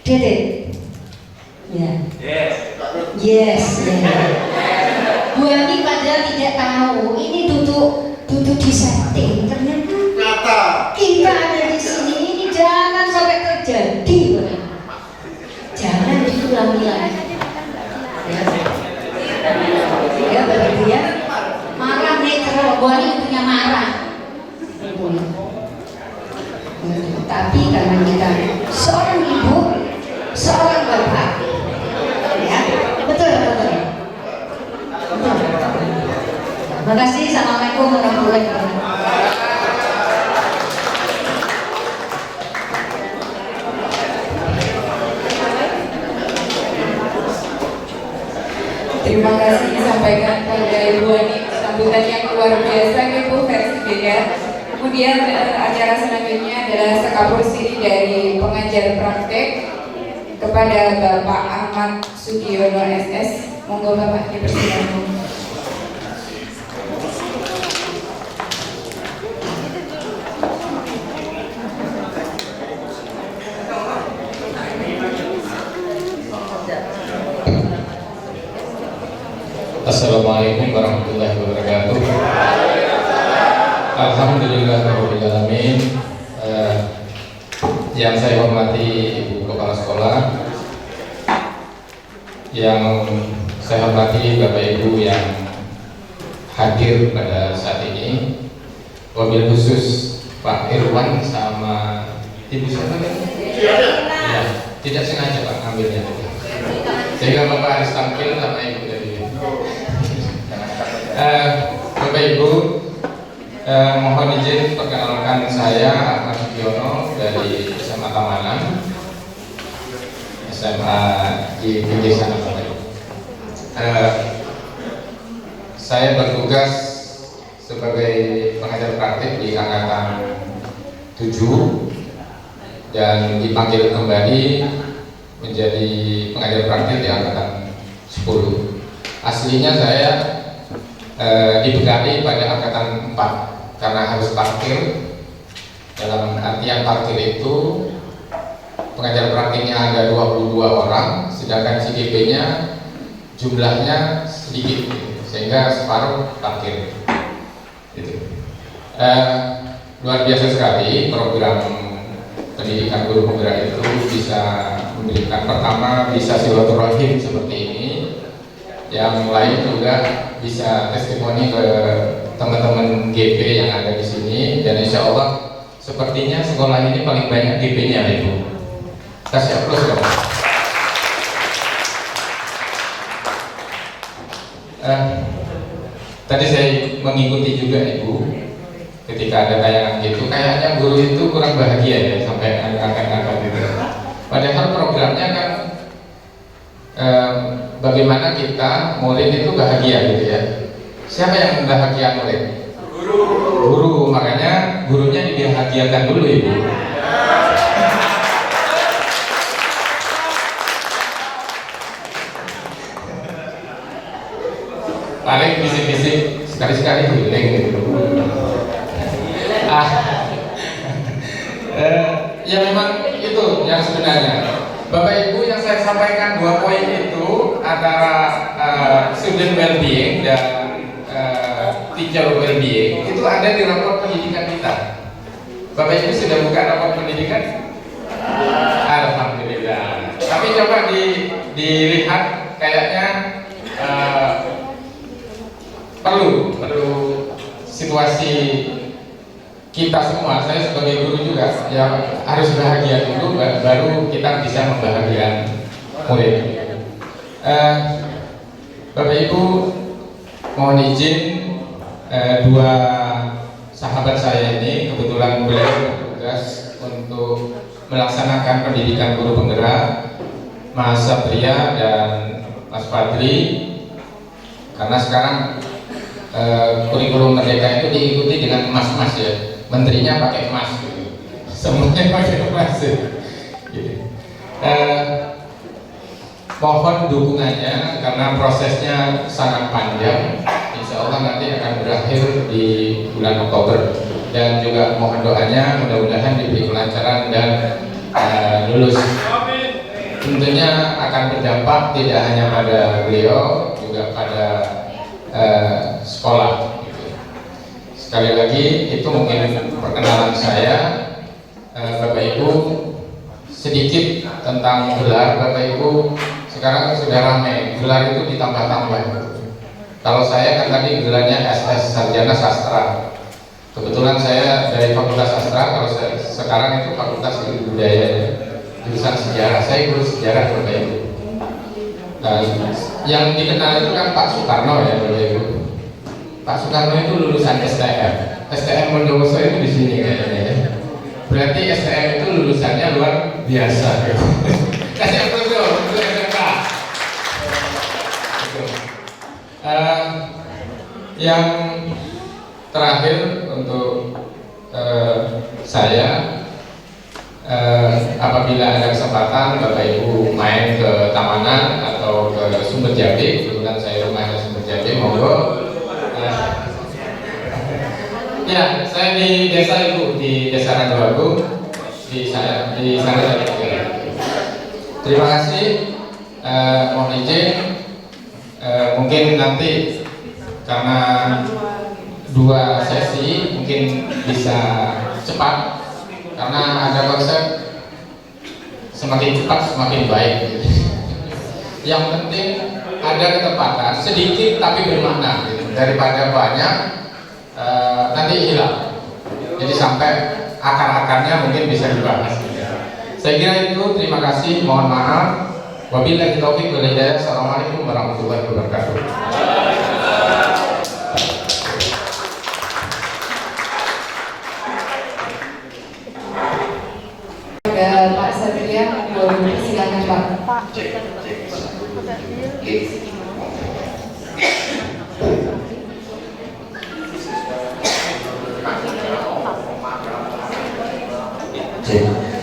did it. Yeah. Yes. Bu Ani padahal tidak tahu ini duduk di setting. Ternyata kita ada di sini. Ini jangan sampai terjadi. Jangan diulang-ulang. Ya begitu ya. Marah nih kalau Bu Ani punya marah. Tapi karena kita seorang ibu, seorang bapak, ya betul. Terima kasih. Assalamualaikum warahmatullahi wabarakatuh. Terima kasih disampaikan pada Ibu Ani, sambutan yang luar biasa Ibu versi beda. Kemudian acara selanjutnya adalah sekapur siri dari pengajar praktek kepada Bapak Ahmad Sugiono SS. Monggo Bapak dipersilakan. Assalamualaikum warahmatullahi wabarakatuh. Alhamdulillahirabbil alamin. Yang saya hormati Ibu Kepala Sekolah, yang saya hormati Bapak Ibu yang hadir pada saat ini, wabil khusus Pak Irwan sama Ibu siapa ya? Ya, tidak sengaja Pak ngambilnya, sehingga Bapak harus tampil sama Ibu dari Bapak Ibu, mohon izin perkenalkan saya Ahmad Sugiono dari SMA Tamanan, SMA di pinggir sana Bapak Ibu. Saya bertugas sebagai pengajar praktik di angkatan 7 dan dipanggil kembali menjadi pengajar praktik di angkatan 10. Aslinya saya dibekali pada angkatan 4 karena harus parkir. Dalam artian parkir itu pengajar praktiknya ada 22 orang, sedangkan CGP-nya jumlahnya sedikit, sehingga separuh parkir. Gitu. Luar biasa sekali program pendidikan guru penggerak itu bisa memberikan, pertama bisa silaturahim seperti ini, yang lain juga bisa testimoni ke teman-teman GP yang ada di sini, dan insya Allah sepertinya sekolah ini paling banyak GP-nya Ibu. Kasih aplaus dong. Tadi saya mengikuti juga Ibu ketika ada tayangan gitu, kayaknya guru itu kurang bahagia ya sampai angkat-angkat gitu. Padahal programnya kan bagaimana kita murid itu bahagia gitu ya. Siapa yang bahagia murid? Guru. Makanya gurunya dibahagiakan dulu Ibu. paling bisik-bisik sekali-sekali guling gitu. Ya memang itu yang sebenarnya. Bapak Ibu, yang saya sampaikan 2 poin itu antara student well-being dan teacher well-being itu ada di rapor pendidikan kita. Bapak Ibu sudah buka rapor pendidikan? Alhamdulillah. Tapi coba dilihat kayaknya perlu situasi kita semua, saya sebagai guru juga ya harus bahagia dulu baru kita bisa membahagiakan murid. Bapak Ibu, mohon izin 2 sahabat saya ini kebetulan beliau bertugas untuk melaksanakan pendidikan guru penggerak, Mas Satria dan Mas Fadli, karena sekarang kurikulum merdeka itu diikuti dengan emas-emas ya, menterinya pakai emas gitu. Semuanya pakai emas gitu. Mohon dukungannya karena prosesnya sangat panjang. Insya Allah nanti akan berakhir di bulan Oktober, dan juga mohon doanya mudah-mudahan diberi kelancaran dan lulus. Tentunya akan berdampak tidak hanya pada beliau, juga pada sekolah. Sekali lagi itu mungkin perkenalan saya. Bapak Ibu, sedikit tentang gelar. Bapak Ibu, sekarang sudah ramai gelar itu ditambah-tambah. Kalau saya kan tadi gelarnya SS Sarjana Sastra. Kebetulan saya dari Fakultas Sastra. Kalau saya sekarang itu Fakultas Ilmu Budaya, jurusan sejarah. Saya guru sejarah, Bapak Ibu. Yang dikenal itu kan Pak Soekarno ya, Bapak Ibu. Pak Soekarno itu lulusan STM. STM Bondowoso itu di sini kayaknya ya. Berarti STM itu lulusannya luar biasa. STM itu SMK. Yang terakhir untuk saya, apabila ada kesempatan Bapak Ibu main ke Tamanan atau ke Sumber Jambi, kebetulan saya rumahnya Sumber Jambi, monggo. Ya, saya di desa Ibu, di Desa Randuagung, di sana saya tinggal. Terima kasih. Mohon izin, mungkin nanti karena 2 sesi mungkin bisa cepat, karena ada konsep semakin cepat semakin baik. Yang penting ada ketepatan, sedikit tapi bermakna gitu. Daripada banyak nanti hilang. Jadi sampai akar-akarnya mungkin bisa dibahas. Saya kira itu. Terima kasih. Mohon maaf. Wabillahi taufiq wal hidayah. Assalamualaikum warahmatullahi wabarakatuh. Pak Satria, silakan Pak.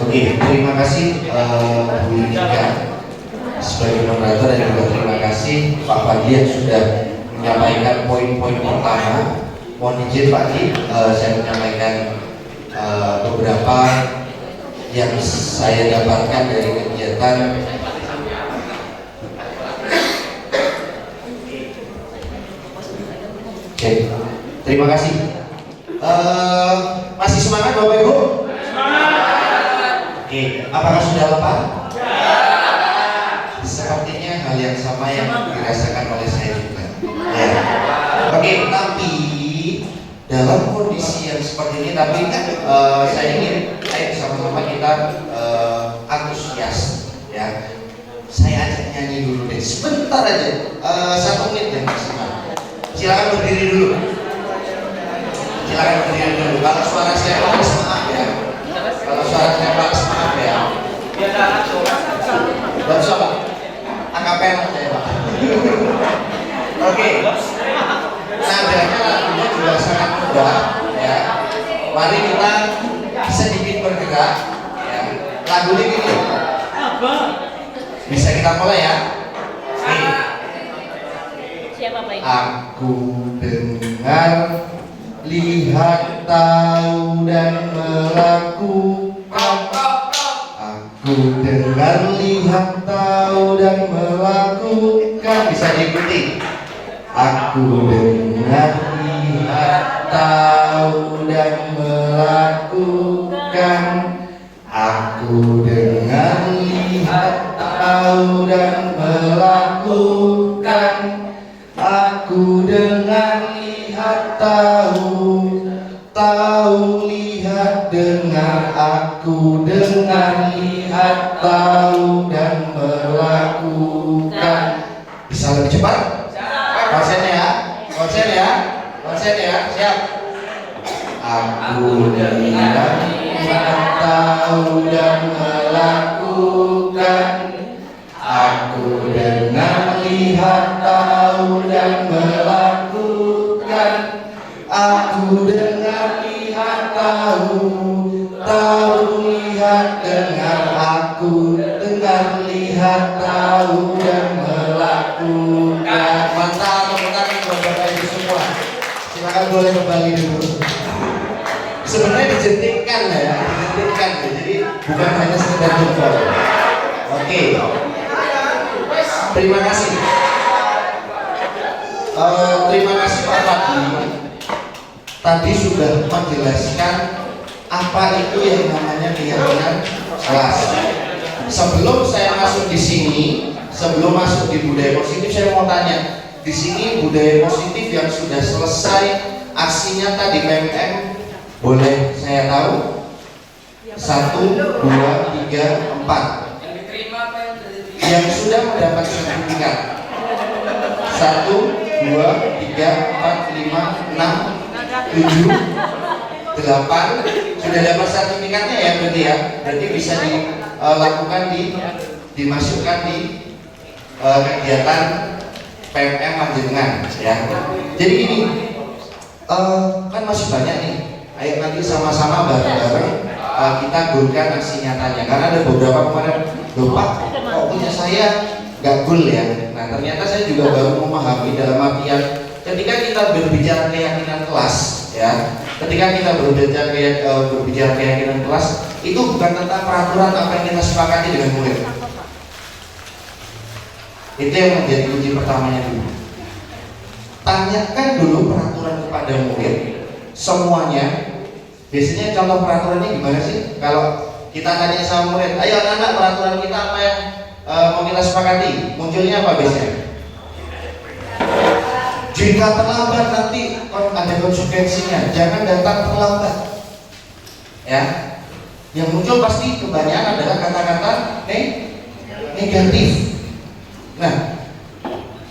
Oke, terima kasih Bu Lika sebagai moderator, dan juga terima kasih Pak Fadli yang sudah menyampaikan poin-poin pertama. Mohon izin Pak Fadli, saya menyampaikan beberapa yang saya dapatkan dari kegiatan Oke, terima kasih. Masih semangat Bapak Ibu? Oke, apakah sudah lapar? Sepertinya hal yang sama yang dirasakan oleh saya juga. Ya. Oke, tapi dalam kondisi yang seperti ini, tapi kan saya ingin ayo sama-sama kita antusias, ya. Saya ajak nyanyi dulu deh, sebentar aja, 1 menit ya maksimal. Silakan berdiri dulu. Silakan berdiri dulu. Kalau suara saya bagus, maaf ya. Kalau suara saya bagus, maaf ya. Bagus Pak. Akapela saya Pak. Oke. Nadanya lagunya juga sangat mudah ya. Mari kita sedikit bergerak ya. Lagunya gini. Bisa kita mulai ya. Nih. Siapa Aku dengar, lihat, tahu dan melakukan. Aku dengar, lihat, tahu dan melakukan. Bisa diikuti. Aku dengar, lihat, tahu dan melakukan. Aku dengar, lihat, tahu dan melakukan. Aku dengar, lihat, tahu, tahu, lihat, dengar. Aku dengar, lihat, tahu dan melakukan. Bisa lebih cepat? Konsen ya, konsen ya, konsen ya, siap. Aku dengar, lihat, tahu dan melakukan. Aku dengar, lihat, tahu dan melakukan. Aku dengar, lihat, tahu, tahu, lihat, dengar. Aku dengar, lihat, tahu dan melakukan. Mantap, tepuk tangan buat Bapak Ibu semua. Silakan boleh kembali dulu. Sebenarnya dijentikkan ya, dijentikkan ya. Jadi bukan hanya sekedar jempol. Oke. Terima kasih. Terima kasih Pak Fadli. Tadi sudah menjelaskan apa itu yang namanya keyakinan kelas. Sebelum saya masuk di sini, sebelum masuk di budaya positif, saya mau tanya, di sini budaya positif yang sudah selesai aksi nyata di PMM, boleh saya tahu? 1, 2, 3, 4. Yang sudah mendapat sertifikat 1, 2, 3, 4, 5, 6, 7, 8 sudah dapat sertifikatnya ya berarti ya. Berarti bisa dilakukan dimasukkan di kegiatan PMM Panjenengan ya. Jadi gini, kan masih banyak nih. Ayo nanti sama-sama bareng-bareng kita gulkan aksi nyatanya. Karena ada beberapa kemarin, lupa kok punya saya nggak gul ya. Nah ternyata saya juga baru memahami dalam artian ketika kita berbicara keyakinan kelas ya, ketika kita berbicara keyakinan kelas itu bukan tentang peraturan apa yang kita sepakati dengan murid. Itu yang menjadi kunci pertamanya dulu. Tanyakan dulu peraturan kepada murid semuanya. Biasanya contoh peraturannya gimana sih? Kalau kita tanya sama murid, ayo anak-anak, peraturan kita apa yang mau kita sepakati? Munculnya apa biasanya? Jika terlambat nanti ada konsekuensinya, jangan datang terlambat. Ya, yang muncul pasti kebanyakan adalah kata-kata negatif. Nah,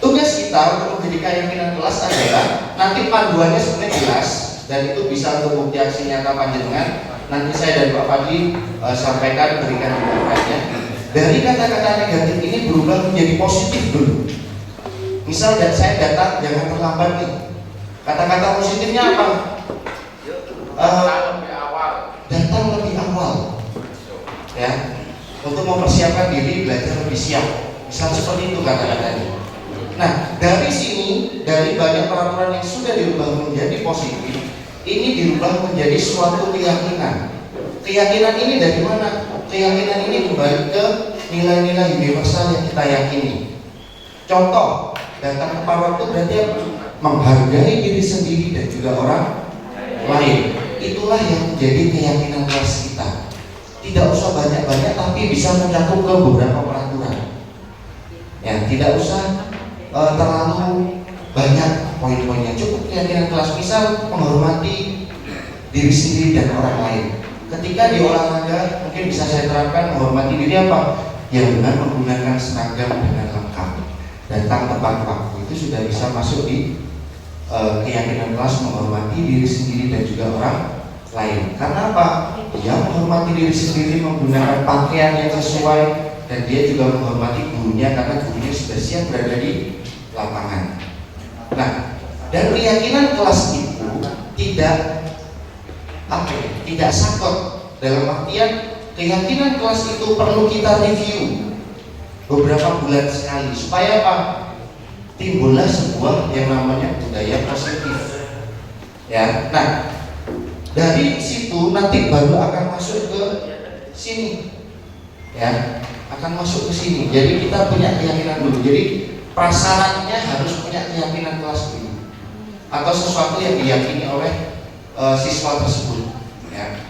tugas kita untuk menjadi keyakinan kelas adalah nanti panduannya sebenarnya jelas dan itu bisa untuk bukti aksi nyata panjenengan. Nanti saya dan Pak Fadli sampaikan, berikan jawabannya. Dari kata-kata negatif ini berubah menjadi positif dulu. Misal dan saya datang jangan terlambat nih. Kata-kata positifnya apa? Datang lebih awal. Ya, untuk mempersiapkan diri belajar lebih siap. Misal seperti itu kata-katanya. Nah, dari sini, dari banyak peraturan yang sudah diubah menjadi positif, ini dirubah menjadi suatu keyakinan. Keyakinan ini dari mana? Keyakinan ini kembali ke nilai-nilai universal yang kita yakini. Contoh, datang tepat waktu berarti menghargai diri sendiri dan juga orang lain. Itulah yang menjadi keyakinan kelas kita. Tidak usah banyak-banyak, tapi bisa mencakup ke beberapa peraturan. Ya, tidak usah terlalu banyak poin-poinnya. Cukup keyakinan kelas, misal menghormati diri sendiri dan orang lain. Ketika di olahraga mungkin bisa saya terapkan menghormati diri apa? Ya dengan menggunakan seragam dengan lengkap, datang tepat waktu, itu sudah bisa masuk di keyakinan kelas menghormati diri sendiri dan juga orang lain. Karena apa? Dia menghormati diri sendiri menggunakan pakaian yang sesuai dan dia juga menghormati gurunya karena gurunya sudah siap berada di lapangan. Nah, dan keyakinan kelas itu tidak sakot, dalam artian keyakinan kelas itu perlu kita review beberapa bulan sekali supaya apa? timbullah sebuah yang namanya budaya positif. Ya, nah dari situ nanti baru akan masuk ke sini, ya, akan masuk ke sini. Jadi kita punya keyakinan dulu. Jadi prasyaratnya harus punya keyakinan kelas dulu, atau sesuatu yang diyakini oleh siswa tersebut. Ya.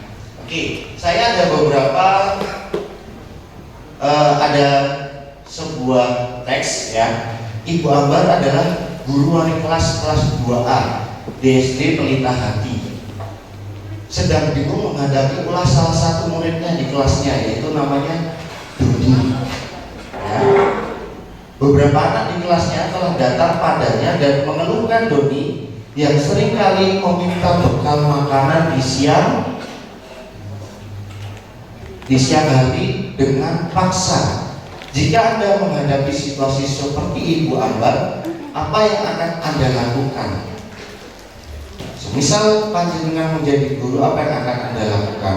Oke, saya ada beberapa ada sebuah teks, ya. Ibu Ambar adalah guru wali kelas 2A di SD Pelita Hati. Sedang bingung menghadapi ulah salah satu muridnya di kelasnya, yaitu namanya Dodi. Ya. Beberapa anak di kelasnya telah datang padanya dan mengeluhkan Dodi yang seringkali meminta bekal makanan di siang hari dengan paksa. Jika Anda menghadapi situasi seperti Ibu Ambar, apa yang akan Anda lakukan? Semisal panjenengan menjadi guru, apa yang akan Anda lakukan?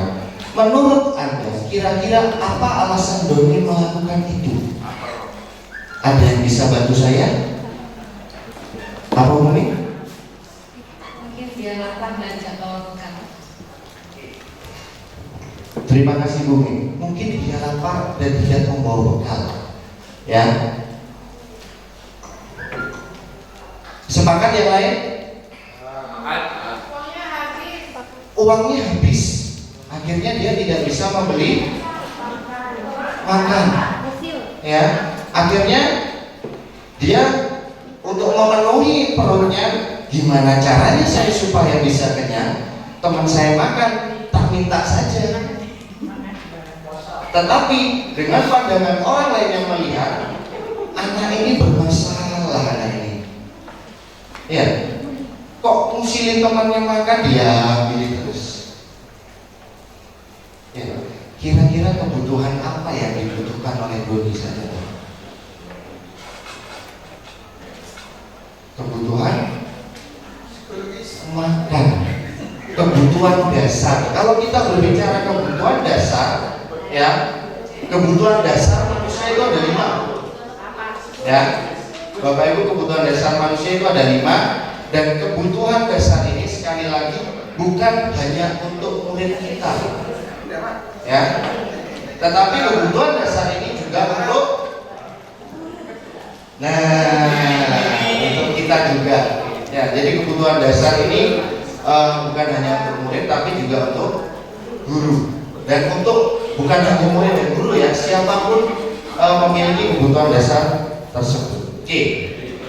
Menurut Anda, kira-kira apa alasan Doni melakukan itu? Ada yang bisa bantu saya? Apa Mumi? Mungkin dia lapar dan tidak bawa bekal. Terima kasih Bumi. Mungkin dia lapar dan tidak membawa bekal. Ya. Sepakat yang lain? Uangnya habis. Akhirnya dia tidak bisa membeli makan. Ya. Akhirnya dia untuk memenuhi perutnya, gimana caranya saya supaya bisa kenyang? Teman saya makan, tak minta saja. Tetapi dengan pandangan orang lain yang melihat, anak ini bermasalah, anak ini. Ya, kok ngusilin temannya makan, dia pilih terus. Ya, kira-kira kebutuhan apa yang dibutuhkan oleh Doni saja? Kebutuhan makan, kebutuhan dasar. Kalau kita berbicara kebutuhan dasar, ya, kebutuhan dasar manusia itu ada 5. Ya, Bapak Ibu, kebutuhan dasar manusia itu ada 5. Dan kebutuhan dasar ini sekali lagi bukan hanya untuk murid kita, ya, tetapi kebutuhan dasar ini juga untuk, untuk kita juga. Ya, jadi kebutuhan dasar ini bukan hanya untuk murid, tapi juga untuk guru. Dan untuk bukan hanya murid dan guru, ya, siapapun memiliki kebutuhan dasar tersebut. Oke,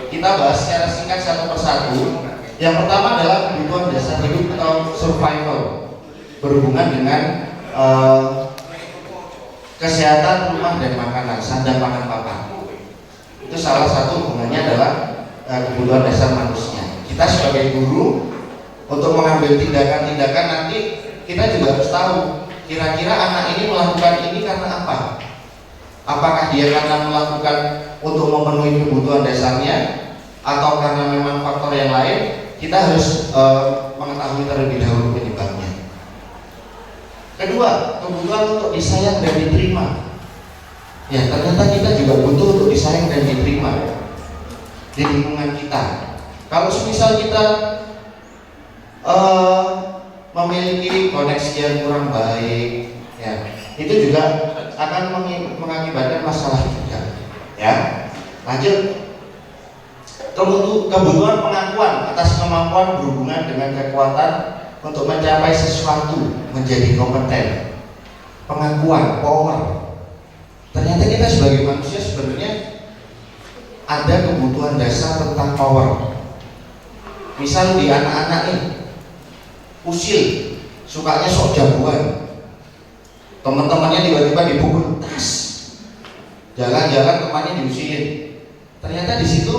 kita bahas secara singkat satu persatu. Yang pertama adalah kebutuhan dasar hidup atau survival, berhubungan dengan kesehatan rumah dan makanan, sandang pangan papan. Itu salah satu hubungannya adalah kebutuhan dasar manusia. Kita sebagai guru untuk mengambil tindakan-tindakan, nanti kita juga harus tahu kira-kira anak ini melakukan ini karena apa? Apakah dia karena melakukan untuk memenuhi kebutuhan dasarnya, atau karena memang faktor yang lain? Kita harus mengetahui terlebih dahulu penyebabnya. Kedua, kebutuhan untuk disayang dan diterima. Ya, ternyata kita juga butuh untuk disayang dan diterima di lingkungan kita. Kalau misal kita memiliki koneksi yang kurang baik, ya, itu juga akan mengakibatkan masalah juga. Ya, lanjut. Kebutuhan pengakuan atas kemampuan berhubungan dengan kekuatan untuk mencapai sesuatu, menjadi kompeten. Pengakuan, power. Ternyata kita sebagai manusia sebenarnya ada kebutuhan dasar tentang power. Misal di anak-anak ini, usil, sukanya sok jagoan, teman-temannya tiba-tiba dipukul tas, jalan-jalan temannya diusilin. Ternyata di situ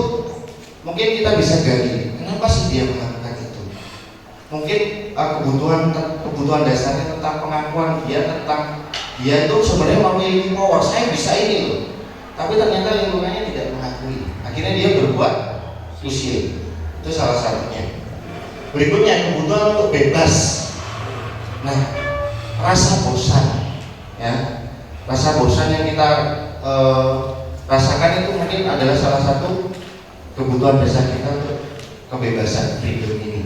mungkin kita bisa gali, kenapa sih dia melakukan itu? Mungkin kebutuhan dasarnya tentang pengakuan dia, tentang dia itu sebenarnya memiliki power, saya bisa ini loh, tapi ternyata lingkungannya tidak mengakui. Akhirnya dia berbuat usil. Itu salah satunya. Berikutnya, kebutuhan untuk bebas. Nah, rasa bosan, ya, rasa bosan yang kita rasakan itu mungkin adalah salah satu kebutuhan dasar kita untuk kebebasan freedom ini.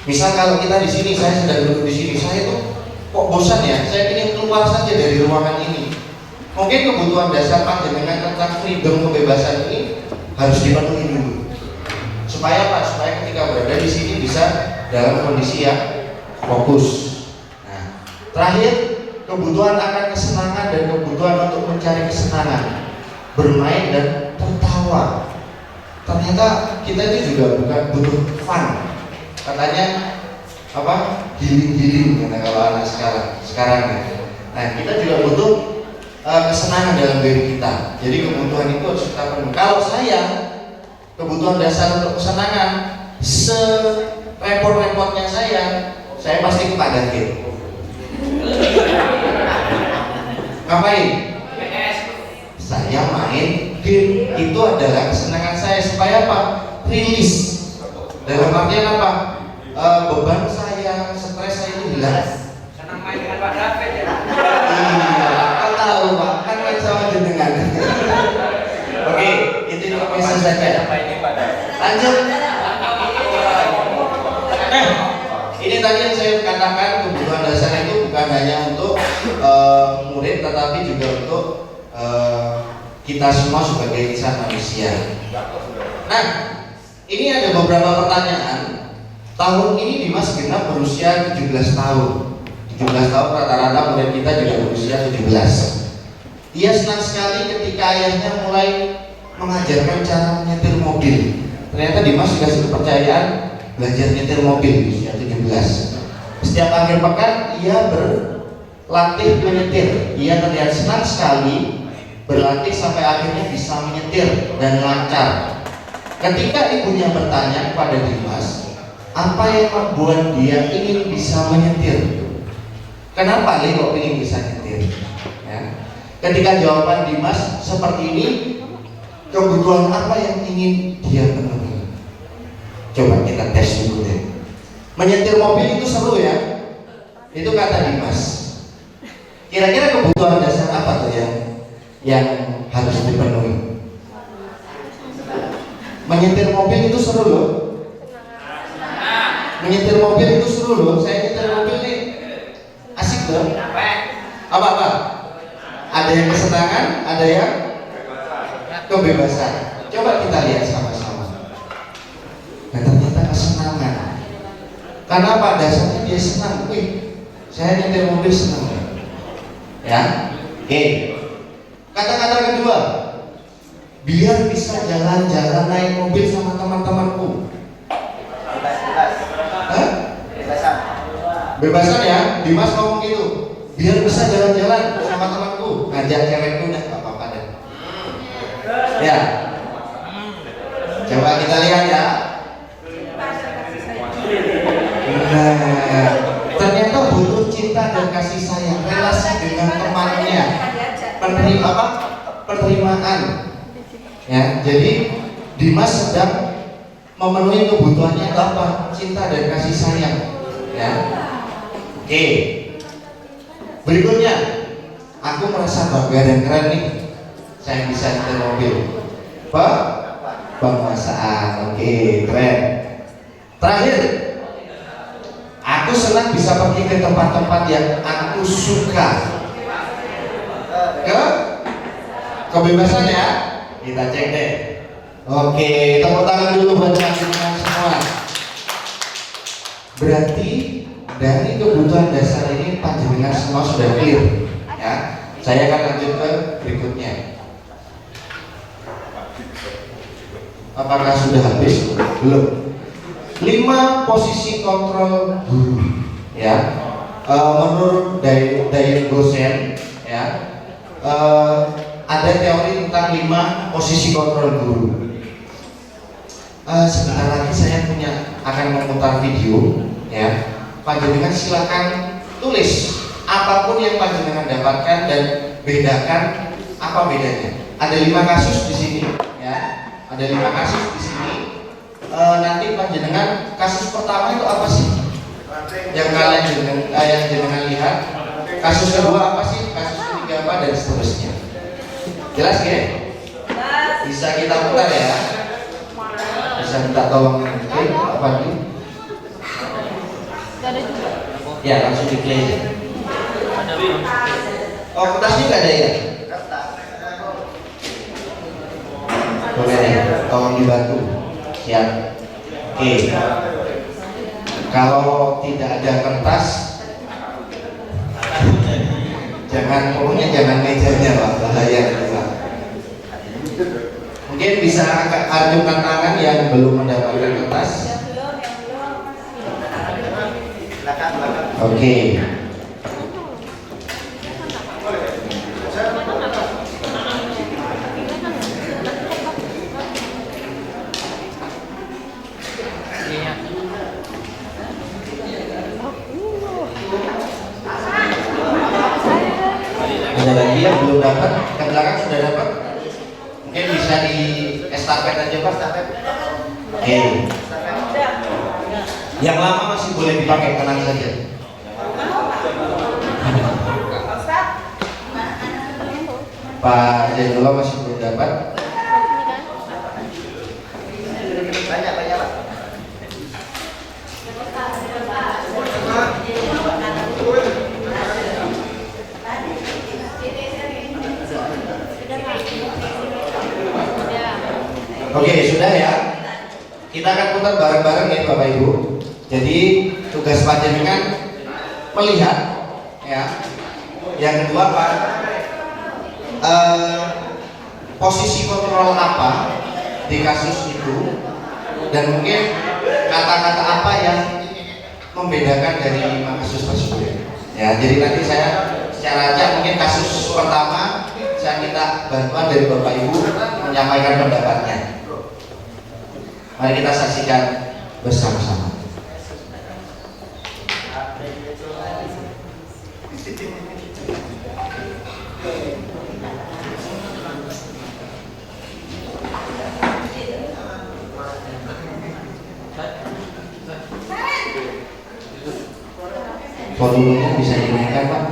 Misal kalau kita di sini, saya sedang duduk di sini, saya tuh kok bosan ya, saya ingin keluar saja dari ruangan ini. Mungkin kebutuhan dasar panjenengan tentang freedom kebebasan ini harus dipenuhi dulu. Supaya apa? Supaya ketika berada di sini bisa dalam kondisi yang fokus. Nah, terakhir, kebutuhan akan kesenangan dan kebutuhan untuk mencari kesenangan, bermain dan tertawa. Ternyata kita itu juga bukan butuh fun. Katanya apa? Healing kata kalau anak sekarang ya. Nah, kita juga butuh kesenangan dalam diri kita. Jadi kebutuhan itu harus kita penuhi. Kalau saya kebutuhan dasar untuk kesenangan serepot-repotnya saya pasti kepada game. Ngapain? Saya main game, itu adalah kesenangan saya. Supaya apa? Rilis. Dalam artian apa? Beban saya, stres saya itu hilang. Senang main dengan Pak David ya? Iya, kan tahu Pak, kan sama jenengan. Oke, itu bisa saja. Lanjut. Ini tadi yang saya katakan, kebutuhan dasar itu bukan hanya untuk murid, tetapi juga untuk kita semua sebagai insan manusia. Nah, ini ada beberapa pertanyaan. Tahun ini Dimas genap berusia 17 tahun. 17 tahun rata-rata murid kita juga berusia 17. Ia senang sekali ketika ayahnya mulai mengajarkan cara menyetir mobil. Ternyata Dimas dikasih kepercayaan belajar nyetir mobil di usia 17. Setiap akhir pekan ia berlatih menyetir. Ia terlihat senang sekali berlatih sampai akhirnya bisa menyetir dan lancar. Ketika ibunya bertanya kepada Dimas, apa yang membuat dia ingin bisa menyetir? Kenapa dia kok ingin bisa nyetir? Ya. Ketika jawaban Dimas seperti ini, kebutuhan apa yang ingin dia penuhi? Coba kita tes dulu deh. Menyetir mobil itu seru ya? Itu kata Dimas. Kira-kira kebutuhan dasar apa tuh yang harus dipenuhi? Menyetir mobil itu seru loh. Menyetir mobil itu seru loh. Saya nyetir mobil nih asik loh. Apa? Ada yang kesenangan, ada yang kebebasan. Coba kita lihat sama-sama. Dan ternyata kesenangan. Karena apa? Dasarnya dia senang. Wih, saya nyetir mobil senang. Ya. Oke. Kata-kata kedua, biar bisa jalan-jalan naik mobil sama teman-temanku. Bebasan ya, Dimas ngomong gitu. Biar bisa jalan-jalan sama temanku, ngajak cewekku udah gak apa-apa deh. Ya. Coba kita lihat ya. Nah, ternyata butuh cinta dan kasih sayang, relasi dengan temannya, penerimaan. Ya, jadi Dimas sedang memenuhi kebutuhannya itu apa? Cinta dan kasih sayang. Ya. Oke. Berikutnya, aku merasa bangga dan keren nih. Saya bisa nyetir mobil. Banggaan. Oke, keren. Terakhir, aku senang bisa pergi ke tempat-tempat yang aku suka. Kebebasan ya. Kita cek deh. Oke, tepuk tangan dulu buat teman-teman semua. Berarti dari kebutuhan dasar ini panjenengan semua sudah clear, ya. Saya akan lanjut ke berikutnya. Apakah sudah habis? Belum. 5 posisi kontrol guru, ya. Menurut Diane Gosen, ya. Ada teori tentang 5 posisi kontrol guru. Sebentar lagi saya akan memutar video, ya. Panjenengan silakan tulis apapun yang panjenengan dapatkan dan bedakan apa bedanya. Ada 5 kasus di sini, ya. Ada 5 kasus di sini. Nanti panjenengan kasus pertama itu apa sih? Yang jenengan lihat. Kasus kedua apa sih? Kasus ketiga apa dan seterusnya. Jelas ya? Bisa kita putar ya. bisa minta tolong. Oke, Pak Fadli. Ya, langsung di play aja. Oh, kertasnya nggak ada ya? Boleh, tolong dibantu. Siap. Oke. Kalau tidak ada kertas, pokoknya jangan mejanya Pak, bahaya Pak. Mungkin bisa acungkan tangan yang belum mendapatkan kertas. Oke. Ada lagi yang belum dapat, ke belakang sudah dapat. Mungkin bisa di estafet aja Pak. Oke. Yang lama masih boleh dipakai, tenang saja. Pak Zainullah masih belum dapat. Banyak Pak. Oke, sudah ya. Kita akan putar bareng-bareng ya Bapak Ibu. Jadi tugas panjenengan melihat ya. Yang kedua Pak, posisi kontrol apa di kasus itu, dan mungkin kata-kata apa yang membedakan dari 5 kasus tersebut. Ya, jadi nanti saya secara acak mungkin kasus pertama saya minta bantuan dari Bapak Ibu menyampaikan pendapatnya. Mari kita saksikan bersama-sama. Volumenya bisa dinaikkan Pak.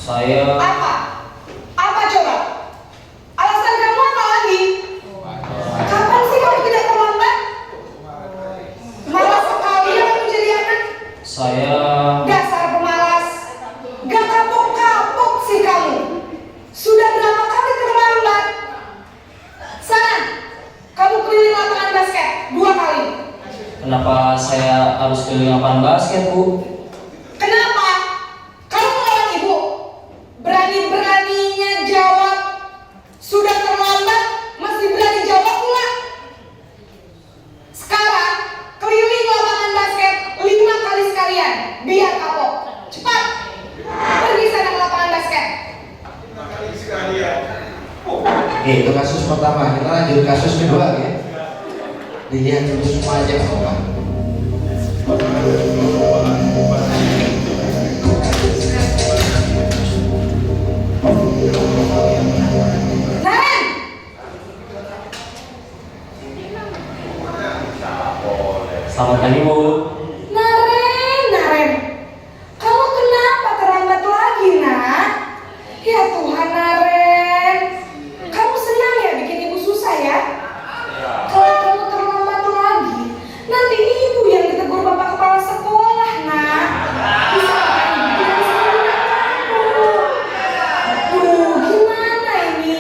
Saya Apa coba? Alasan kamu apa lagi? Kapan sih kamu tidak terlambat? Malas sekali ya kamu jadi anak. Saya Dasar pemalas. Gak kapok-kapok sih kamu. Sudah berapa kali terlambat? Sana, kamu keliling lapangan basket 2 kali. kenapa saya harus keliling lapangan basket, Bu? Kenapa? Kamu melawan ibu. Berani-beraninya jawab. Sudah terlambat, masih berani jawab pula. Sekarang, keliling lapangan basket 5 kali sekalian. Biar kapok. Cepat. Pergi sana ke lapangan basket. Oke, itu kasus pertama. Kita lanjut kasus kedua ya. Dilihat dulu semua aja Pak. Naren! Selamat pagi, Bu. Naren. Kamu kenapa terlambat lagi, nak? Ya Tuhan, Naren. Kamu senang ya bikin ibu susah ya? Kalau kamu terlambat lagi, nanti ibu yang ditegur bapak kepala sekolah, nak. Bisa kan ibu tidak bisa menggunakan kamu. Duh, gimana ini?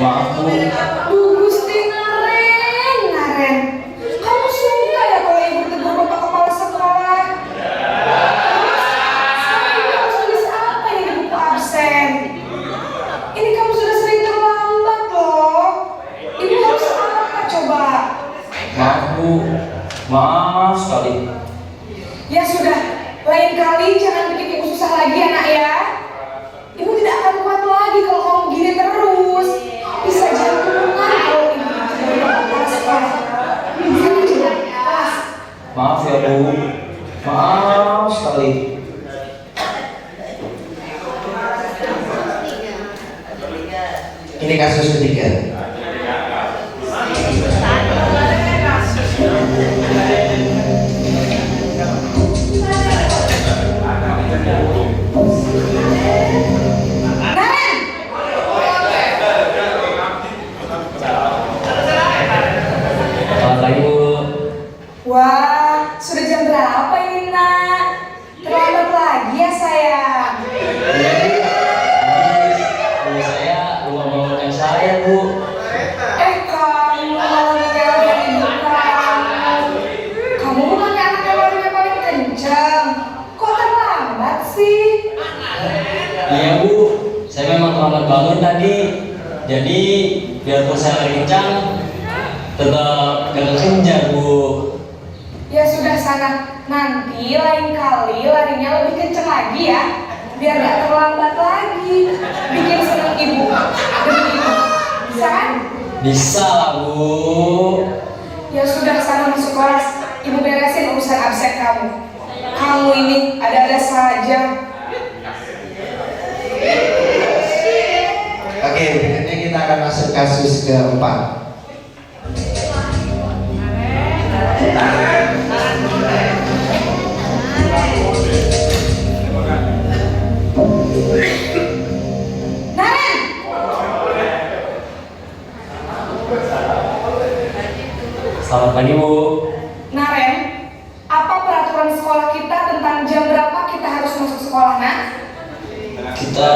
Maaf, Bu. Duh, Gusti Naren. Kamu suka ya kalau ibu tegur bapak kepala sekolah? Sekarang ibu harus tulis apa ini di buku absen? Ini kamu sudah sering terlambat loh. Ibu harus apa coba? Maaf, Bu. Maaf sekali. Ya sudah, lain kali jangan bikin ibu susah lagi ya nak ya. Ibu tidak akan kuat lagi kalau kamu gini terus. Bisa jantungan kalau ibu tegur bapak kepala sekolah. Sana coba, kelas. Maaf ya, Bu. Maaf sekali. Ini kasus ketiga. Jadi biarpun saya lari kencang, tetap gak kekejar Bu. Ya sudah sana, nanti lain kali larinya lebih kenceng lagi ya, biar gak terlambat lagi. Bikin seneng ibu demi ibu, bisa kan? Bisa lah Bu. Ya sudah sana masuk kelas, ibu beresin urusan absen kamu. Kamu ini ada-ada saja. Oke, berikutnya kita akan masuk kasus keempat. Naren! Selamat pagi Bu. Naren, apa peraturan sekolah kita tentang jam berapa kita harus masuk sekolah, Nak? Kita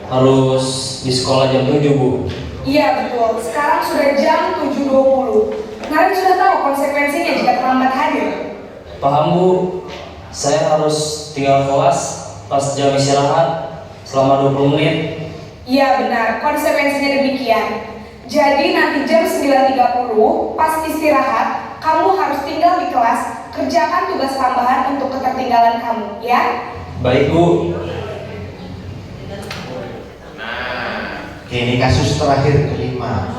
harus di sekolah jam 7 Bu. Iya betul, sekarang sudah jam 7.20. Naren sudah tahu konsekuensinya jika terlambat hadir. Paham Bu, saya harus tinggal kelas pas jam istirahat selama 20 menit. Iya benar, konsekuensinya demikian. Jadi nanti jam 9.30 pas istirahat, kamu harus tinggal di kelas, kerjakan tugas tambahan untuk ketertinggalan kamu, ya? Baik Bu. Oke, ini kasus terakhir kelima.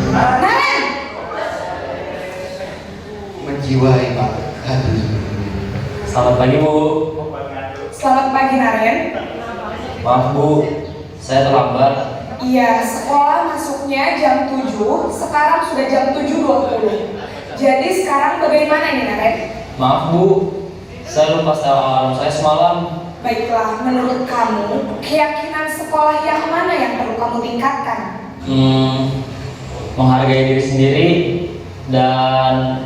Naren! Menjiwai Pak. Aduh. Selamat pagi Bu. Selamat pagi Naren. Maaf Bu, saya terlambat. Iya, sekolah masuknya jam 7, sekarang sudah jam 7.20. Jadi sekarang bagaimana ini Naren? Maaf Bu, saya lupa setel alarm saya semalam. Baiklah, menurut kamu, keyakinan sekolah yang mana yang perlu kamu tingkatkan? Menghargai diri sendiri dan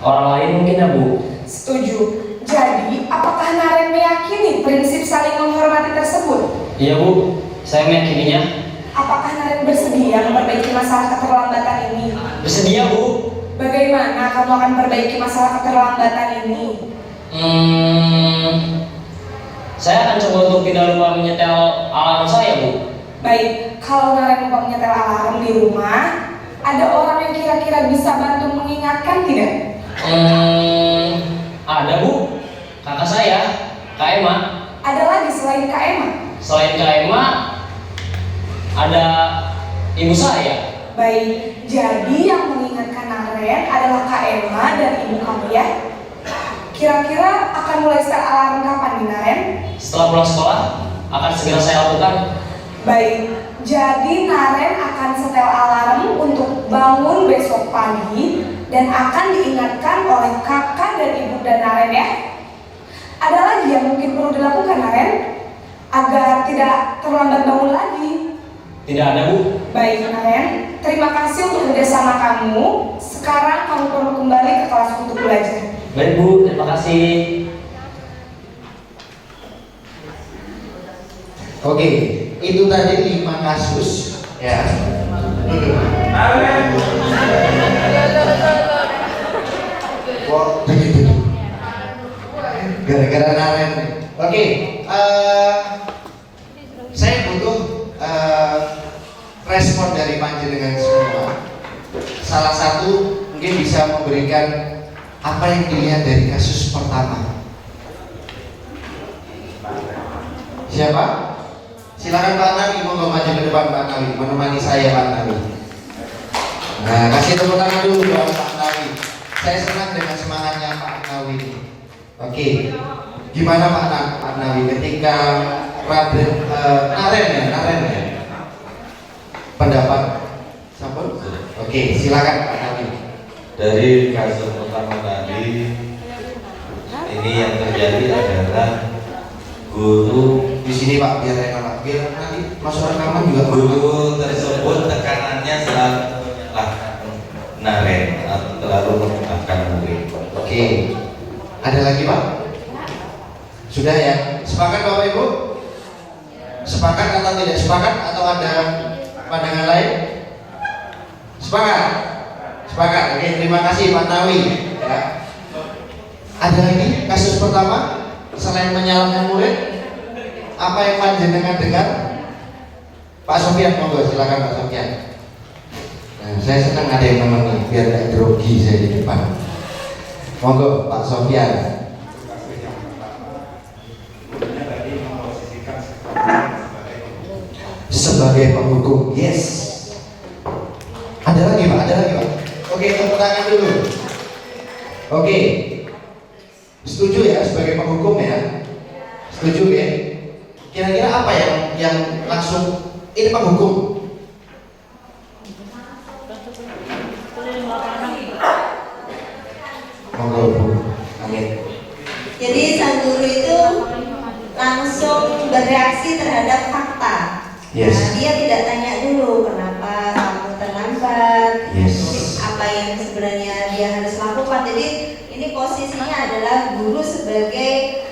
orang lain mungkin ya Bu. Setuju. Jadi, apakah Naren meyakini prinsip saling menghormati tersebut? Iya Bu, saya meyakininya. Apakah Naren bersedia memperbaiki masalah keterlambatan ini? Bersedia Bu. Bagaimana kamu akan perbaiki masalah keterlambatan ini? Saya akan coba untuk tidak lupa menyetel alarm saya Bu. Baik, kalau Naren lupa menyetel alarm di rumah, ada orang yang kira-kira bisa bantu mengingatkan tidak? Ada Bu, kakak saya, Kak Emma. Ada lagi selain Kak Emma? Selain Kak Emma, ada ibu saya. Baik, jadi yang mengingatkan Naren adalah Kak Emma dan ibu kamu ya? Kira-kira akan mulai setel alarm kapan nih Naren? Setelah pulang sekolah, akan segera saya lakukan. Baik, jadi Naren akan setel alarm untuk bangun besok pagi dan akan diingatkan oleh kakak dan ibu dan Naren ya. Ada lagi yang mungkin perlu dilakukan Naren agar tidak terlambat bangun lagi? Tidak ada Bu. Baik Naren, terima kasih untuk kerjasama kamu. Sekarang kamu perlu kembali ke kelas untuk belajar. Baik Bu, terima kasih. Oke, itu tadi 5 kasus ya. Kok begitu? Gara-gara Naren. Oke, saya butuh respon dari panjenengan semua. Salah satu mungkin bisa memberikan apa yang dilihat dari kasus pertama. Siapa? Silakan Pak Nawi, mau maju ke depan Pak Nawi, menemani saya Pak Nawi. Nah, kasih tepuk tangan dulu buat Pak Nawi. Saya senang dengan semangatnya Pak Nawi. Oke, gimana Pak Nawi ketika Naren ya? Pendapat siapa? Oke, silakan Pak Nawi. Dari kasus pertama tadi, ini yang terjadi adalah guru di sini Pak, biar enak biar nanti masuk rekaman juga. Guru tersebut tekanannya saat Naren terlalu menggunakan murid. Oke, ada lagi Pak? Sudah ya? Sepakat Bapak Ibu? Sepakat atau tidak sepakat atau ada pandangan lain? Sepakat? Sepakat. Oke, terima kasih Pak Nawi. Ya. Ada lagi kasus pertama selain menyalahkan murid? Apa yang panjenengan dengar? Pak Sofian, monggo silakan Pak Sofian. Nah, saya senang ada yang nemeni biar tidak grogi saya di depan. Monggo Pak Sofian. Sebagai penghukum, yes. Ada lagi Pak, ada lagi Pak. Oke, tepuk tangan dulu. Oke, setuju ya sebagai penghukum ya? Setuju ya? Kira-kira apa yang langsung ini penghukum? Monggo Bu. Amin. Jadi sang guru itu langsung bereaksi terhadap fakta. Yes. Nah, dia tidak tanya dulu kenapa kamu terlambat, Yes. apa yang sebenarnya dia harus lakukan. Jadi ini posisinya adalah guru sebagai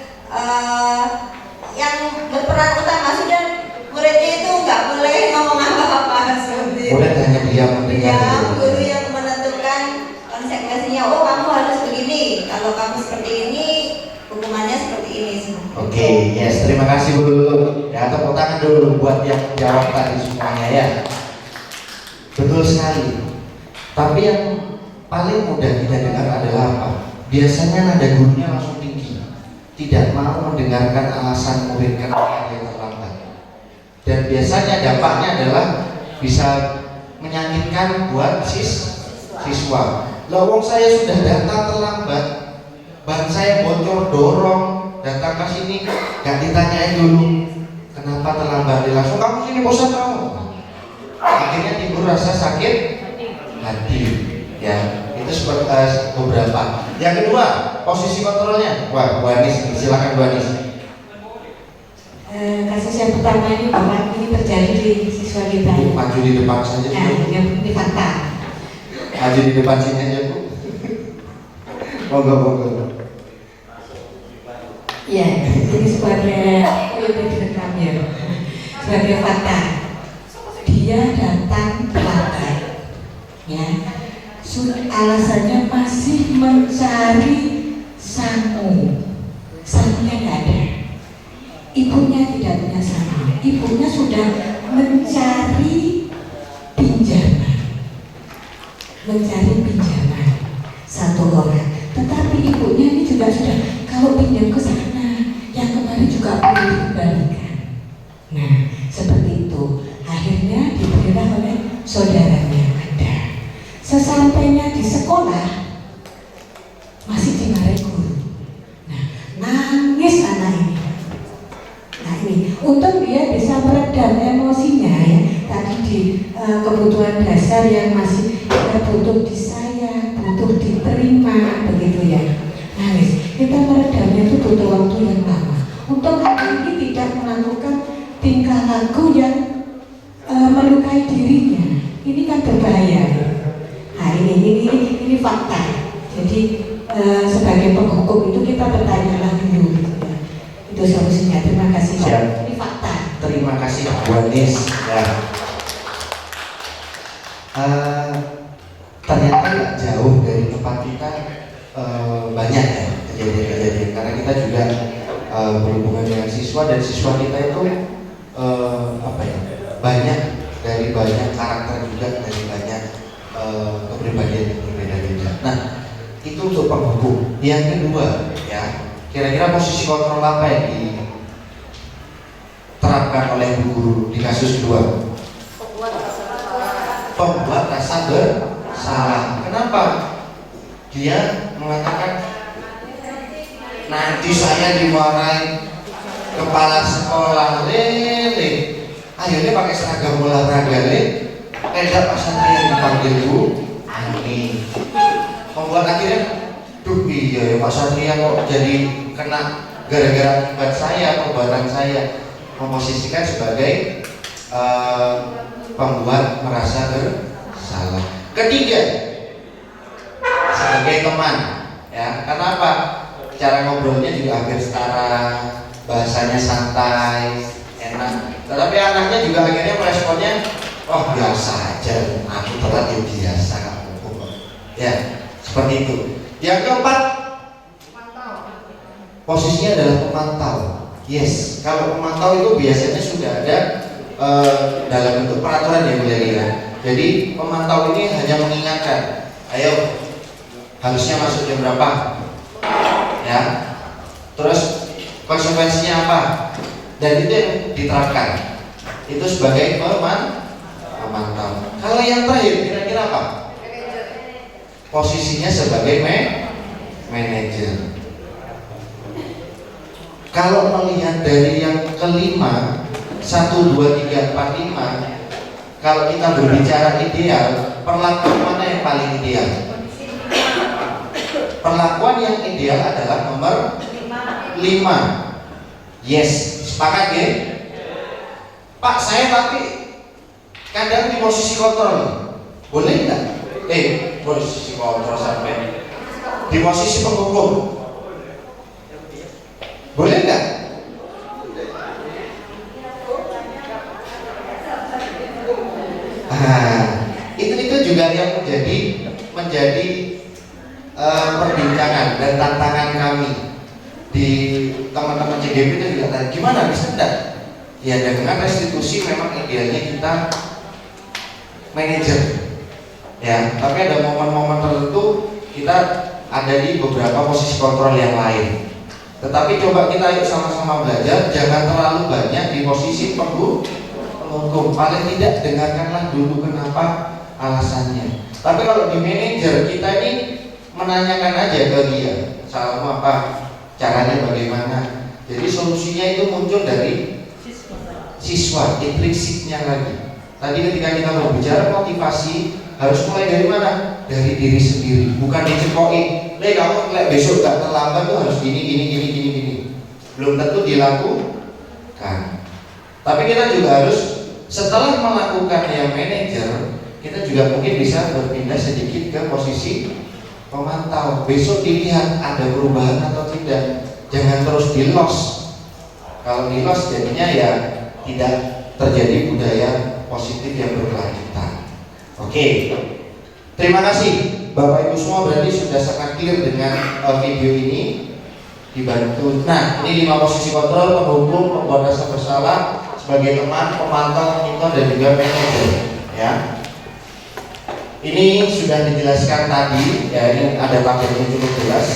yang berperan utama. Sudah muridnya itu nggak boleh ngomong apa-apa seperti itu. Murid hanya diam mendengar. Ya, guru yang menentukan konsekuensinya. Oh, kamu harus begini. Kalau kamu seperti ini, hukumannya seperti ini. Oke, yes, terima kasih Bu. Ya, tepuk tangan dulu buat yang jawab tadi semuanya ya. Betul sekali. Tapi yang paling mudah kita dengar adalah apa? Biasanya nada gurunya langsung tinggi, tidak mau mendengarkan alasan murid kenapa dia terlambat. Dan biasanya dampaknya adalah bisa menyakitkan buat siswa. Lawang saya sudah datang terlambat, ban saya bocor dorong, datang ke sini gak ditanyain dulu kenapa terlambat, dia langsung kamu sini bosan kamu. Akhirnya timbul rasa sakit hati ya. Itu seperti beberapa. Yang kedua, posisi kontrolnya. Wah, Bu Anis, silakan Bu Anis. Kasus yang pertama ini Bapak, ini terjadi di siswa kita. Bu, maju di depan saja. Nah, ini fakta. Maju di depan sini aja Bu. Monggo. Ya, jadi sebagai fakta, dia datang terlambat. Ya, alasannya masih mencari sangunya nggak ada. Ibunya tidak punya sangu. Ibunya sudah mencari pinjaman satu orang. Tetapi ibunya ini juga sudah kalau pinjam ke sana, yang kemarin juga boleh dikembalikan. Nah, seperti itu. Akhirnya diberilah oleh saudaranya ada. Sesampainya di sekolah masih dimarahi guru. Nah, nangis anak ini. Nah ini, untuk dia bisa meredam emosinya ya. Tadi di kebutuhan dasar yang masih dia butuh disayang, butuh diterima, begitu ya. Nangis. Kita meredamnya itu butuh waktu yang lama. Untuk hal ini tidak melakukan tingkah laku yang melukai dirinya. Ini kan berbahaya. Nah ini fakta. Jadi sebagai penghukum itu kita bertanyalah dulu. Itu solusinya. Terima kasih Pak. Ini fakta. Terima kasih Bu Anis. Ya. Ternyata nggak jauh dari tempat kita banyak ya kejadian-kejadian. Karena kita juga berhubungan dengan siswa, dan siswa kita itu banyak dari banyak karakter juga, dari banyak kepribadian yang berbeda-beda. Nah, itu untuk penghukum. Yang kedua ya, kira-kira posisi kontrol apa yang diterapkan oleh guru di kasus kedua? Pembuat rasa bersalah. Kenapa? Dia mengatakan nanti saya dimarahin kepala sekolah lele. Akhirnya pakai seragam olahraga lele. Tidak Pak Satria yang dipanggil Bu Ani. Membuat akhirnya, duh iya ya Pak Satria kok jadi kena gara-gara akibat saya, perbuatan saya. Memposisikan sebagai pembuat merasa bersalah. Ketiga, sebagai teman ya. Kenapa? Cara ngobrolnya juga hampir setara, bahasanya santai, enak. Tetapi anaknya juga akhirnya meresponnya, oh biasa aja, aku telat ya biasa kamu. Ya, seperti itu. Yang keempat, posisinya adalah pemantau. Yes, kalau pemantau itu biasanya sudah ada dalam bentuk peraturan ya Bu ya. Jadi pemantau ini hanya mengingatkan, ayo harusnya masuk jam berapa, ya. Terus konsekuensinya apa? Dan itu yang diterapkan. Itu sebagai pemantau. Kalau yang terakhir kira-kira apa? Posisinya sebagai manajer. Kalau melihat dari yang kelima 1, 2, 3, 4, 5, kalau kita berbicara ideal, perlakuan mana yang paling ideal? Perlakuan yang ideal adalah nomor 5. Yes, sepakat ya? Pak, saya tapi kadang di posisi kontrol, boleh nggak? Posisi kontrol sampai di posisi penghukum, boleh nggak? Itu juga yang menjadi perbincangan dan tantangan kami di teman-teman CGP itu juga tanya, gimana bisa enggak? Ya dengan restitusi memang idealnya kita manajer, ya. Tapi ada momen-momen tertentu kita ada di beberapa posisi kontrol yang lain. Tetapi coba kita yuk sama-sama belajar, jangan terlalu banyak di posisi penghukum. Paling tidak dengarkanlah dulu kenapa alasannya. Tapi kalau di manajer kita ini menanyakan aja ke dia, salahmu apa, caranya bagaimana. Jadi solusinya itu muncul dari siswa, intrinsiknya lagi. Tadi ketika kita berbicara motivasi harus mulai dari mana? Dari diri sendiri, bukan dicekoki. Kamu besok gak terlambat tuh harus gini. Belum tentu dilakukan. Tapi kita juga harus setelah melakukan yang manajer, kita juga mungkin bisa berpindah sedikit ke posisi pemantau. Besok dilihat ada perubahan atau tidak. Jangan terus di loss. Kalau di loss jadinya ya tidak terjadi budaya positif yang berkelanjutan. Oke, terima kasih Bapak Ibu semua, berarti sudah sangat clear dengan video ini dibantu. Nah, ini 5 posisi kontrol: penghukum, pembuat rasa bersalah, sebagai teman, pemantau, monitor, dan juga manajer. Ya, ini sudah dijelaskan tadi. Ya, ini ada tabelnya cukup jelas.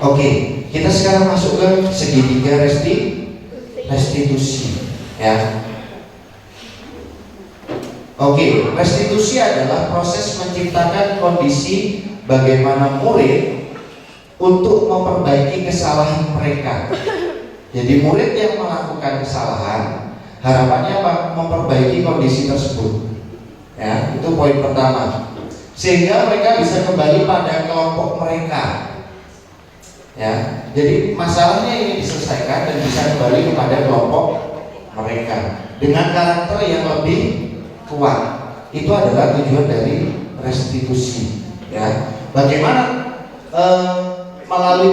Oke, kita sekarang masuk ke segitiga restitusi. Ya. Oke, restitusi adalah proses menciptakan kondisi bagaimana murid untuk memperbaiki kesalahan mereka. Jadi murid yang melakukan kesalahan, harapannya apa? Memperbaiki kondisi tersebut. Ya, itu poin pertama. Sehingga mereka bisa kembali pada kelompok mereka. Ya, jadi masalahnya ini diselesaikan dan bisa kembali kepada kelompok mereka dengan karakter yang lebih kuat. Itu adalah tujuan dari restitusi. Ya, bagaimana melalui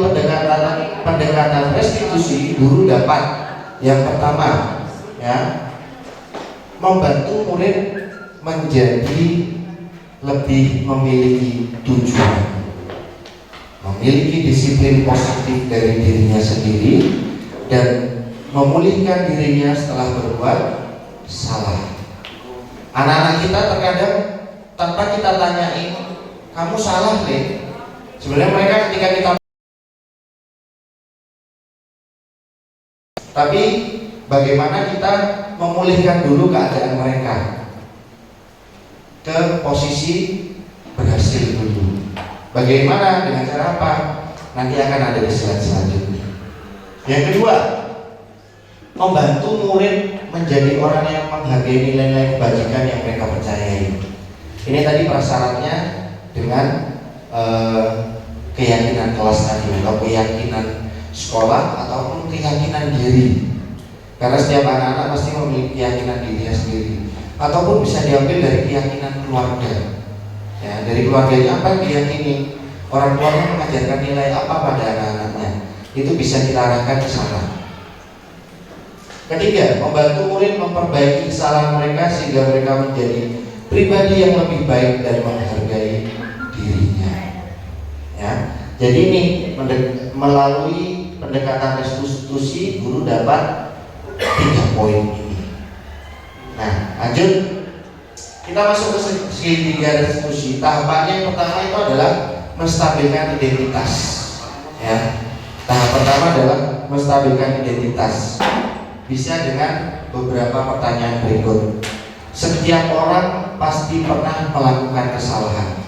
pendekatan restitusi guru dapat yang pertama, ya, membantu murid menjadi lebih memiliki tujuan, memiliki disiplin positif dari dirinya sendiri, dan memulihkan dirinya setelah berbuat salah. Anak-anak kita terkadang tanpa kita tanyain, kamu salah deh. Sebenarnya mereka ketika kita, tapi bagaimana kita memulihkan dulu keadaan mereka ke posisi berhasil dulu. Bagaimana, dengan cara apa? Nanti akan ada di slide selanjutnya. Yang kedua, membantu murid menjadi orang yang menghargai nilai-nilai kebajikan yang mereka percayai. Ini tadi prasyaratnya dengan keyakinan kelas tadi, atau keyakinan sekolah, ataupun keyakinan diri. Karena setiap anak-anak pasti memiliki keyakinan dirinya sendiri, ataupun bisa diambil dari keyakinan keluarga. Ya, dari keluarganya apa yang diyakini, orang tuanya mengajarkan nilai apa pada anak-anaknya, itu bisa kita arahkan ke sana. Ketiga, membantu murid memperbaiki kesalahan mereka sehingga mereka menjadi pribadi yang lebih baik dan menghargai dirinya. Ya, jadi ini melalui pendekatan restitusi guru dapat 3 poin ini. Nah, lanjut kita masuk ke segitiga restitusi. Tahapannya yang pertama itu adalah menstabilkan identitas. Ya, tahap pertama adalah menstabilkan identitas. Bisa dengan beberapa pertanyaan berikut. Setiap orang pasti pernah melakukan kesalahan.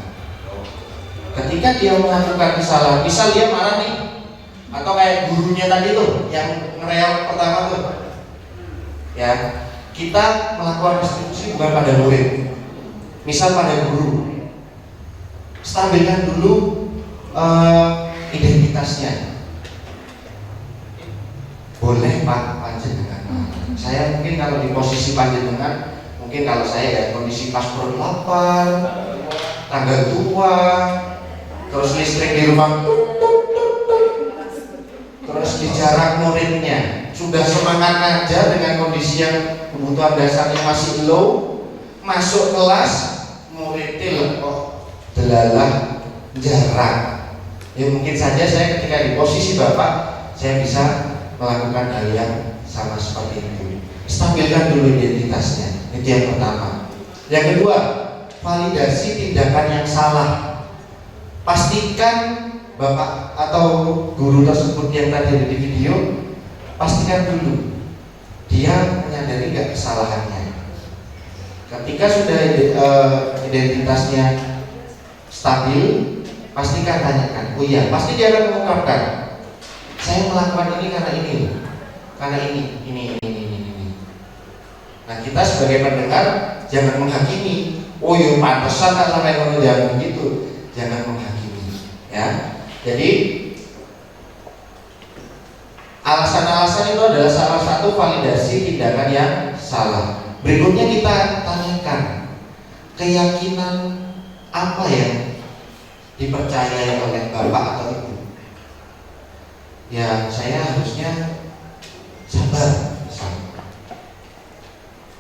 Ketika dia melakukan kesalahan, misal dia marah nih, atau kayak gurunya tadi tuh yang ngereok pertama tuh, ya, kita melakukan restitusi bukan pada murid, misal pada guru. Stabilkan dulu identitasnya. Boleh Pak panjenengan. Saya mungkin kalau di posisi panjenengan, mungkin kalau saya ya kondisi pas perut lapar, tangga tua, terus listrik di rumah, terus di jarak muridnya sudah semangat ngajar dengan kondisi yang kebutuhan dasarnya masih low, masuk kelas murid kok delalah jarak. Ya mungkin saja saya ketika di posisi Bapak, saya bisa melakukan hal yang sama seperti itu. Stabilkan dulu identitasnya. Itu yang pertama. Yang kedua, validasi tindakan yang salah. Pastikan Bapak atau guru tersebut yang tadi ada di video, pastikan dulu dia menyadari nggak kesalahannya. Ketika sudah identitasnya stabil, pastikan tanyakan. Oh iya, pasti dia akan mengungkapkan, saya melakukan ini karena ini, ini. Nah, kita sebagai pendengar jangan menghakimi. Oh iya, pantesan kan sampai ngono, jangan begitu. Jangan menghakimi, ya. Jadi alasan-alasan itu adalah salah satu validasi tindakan yang salah. Berikutnya kita tanyakan keyakinan apa yang dipercayai oleh Bapak atau Ibu. Ya, saya harusnya sabar, misalnya.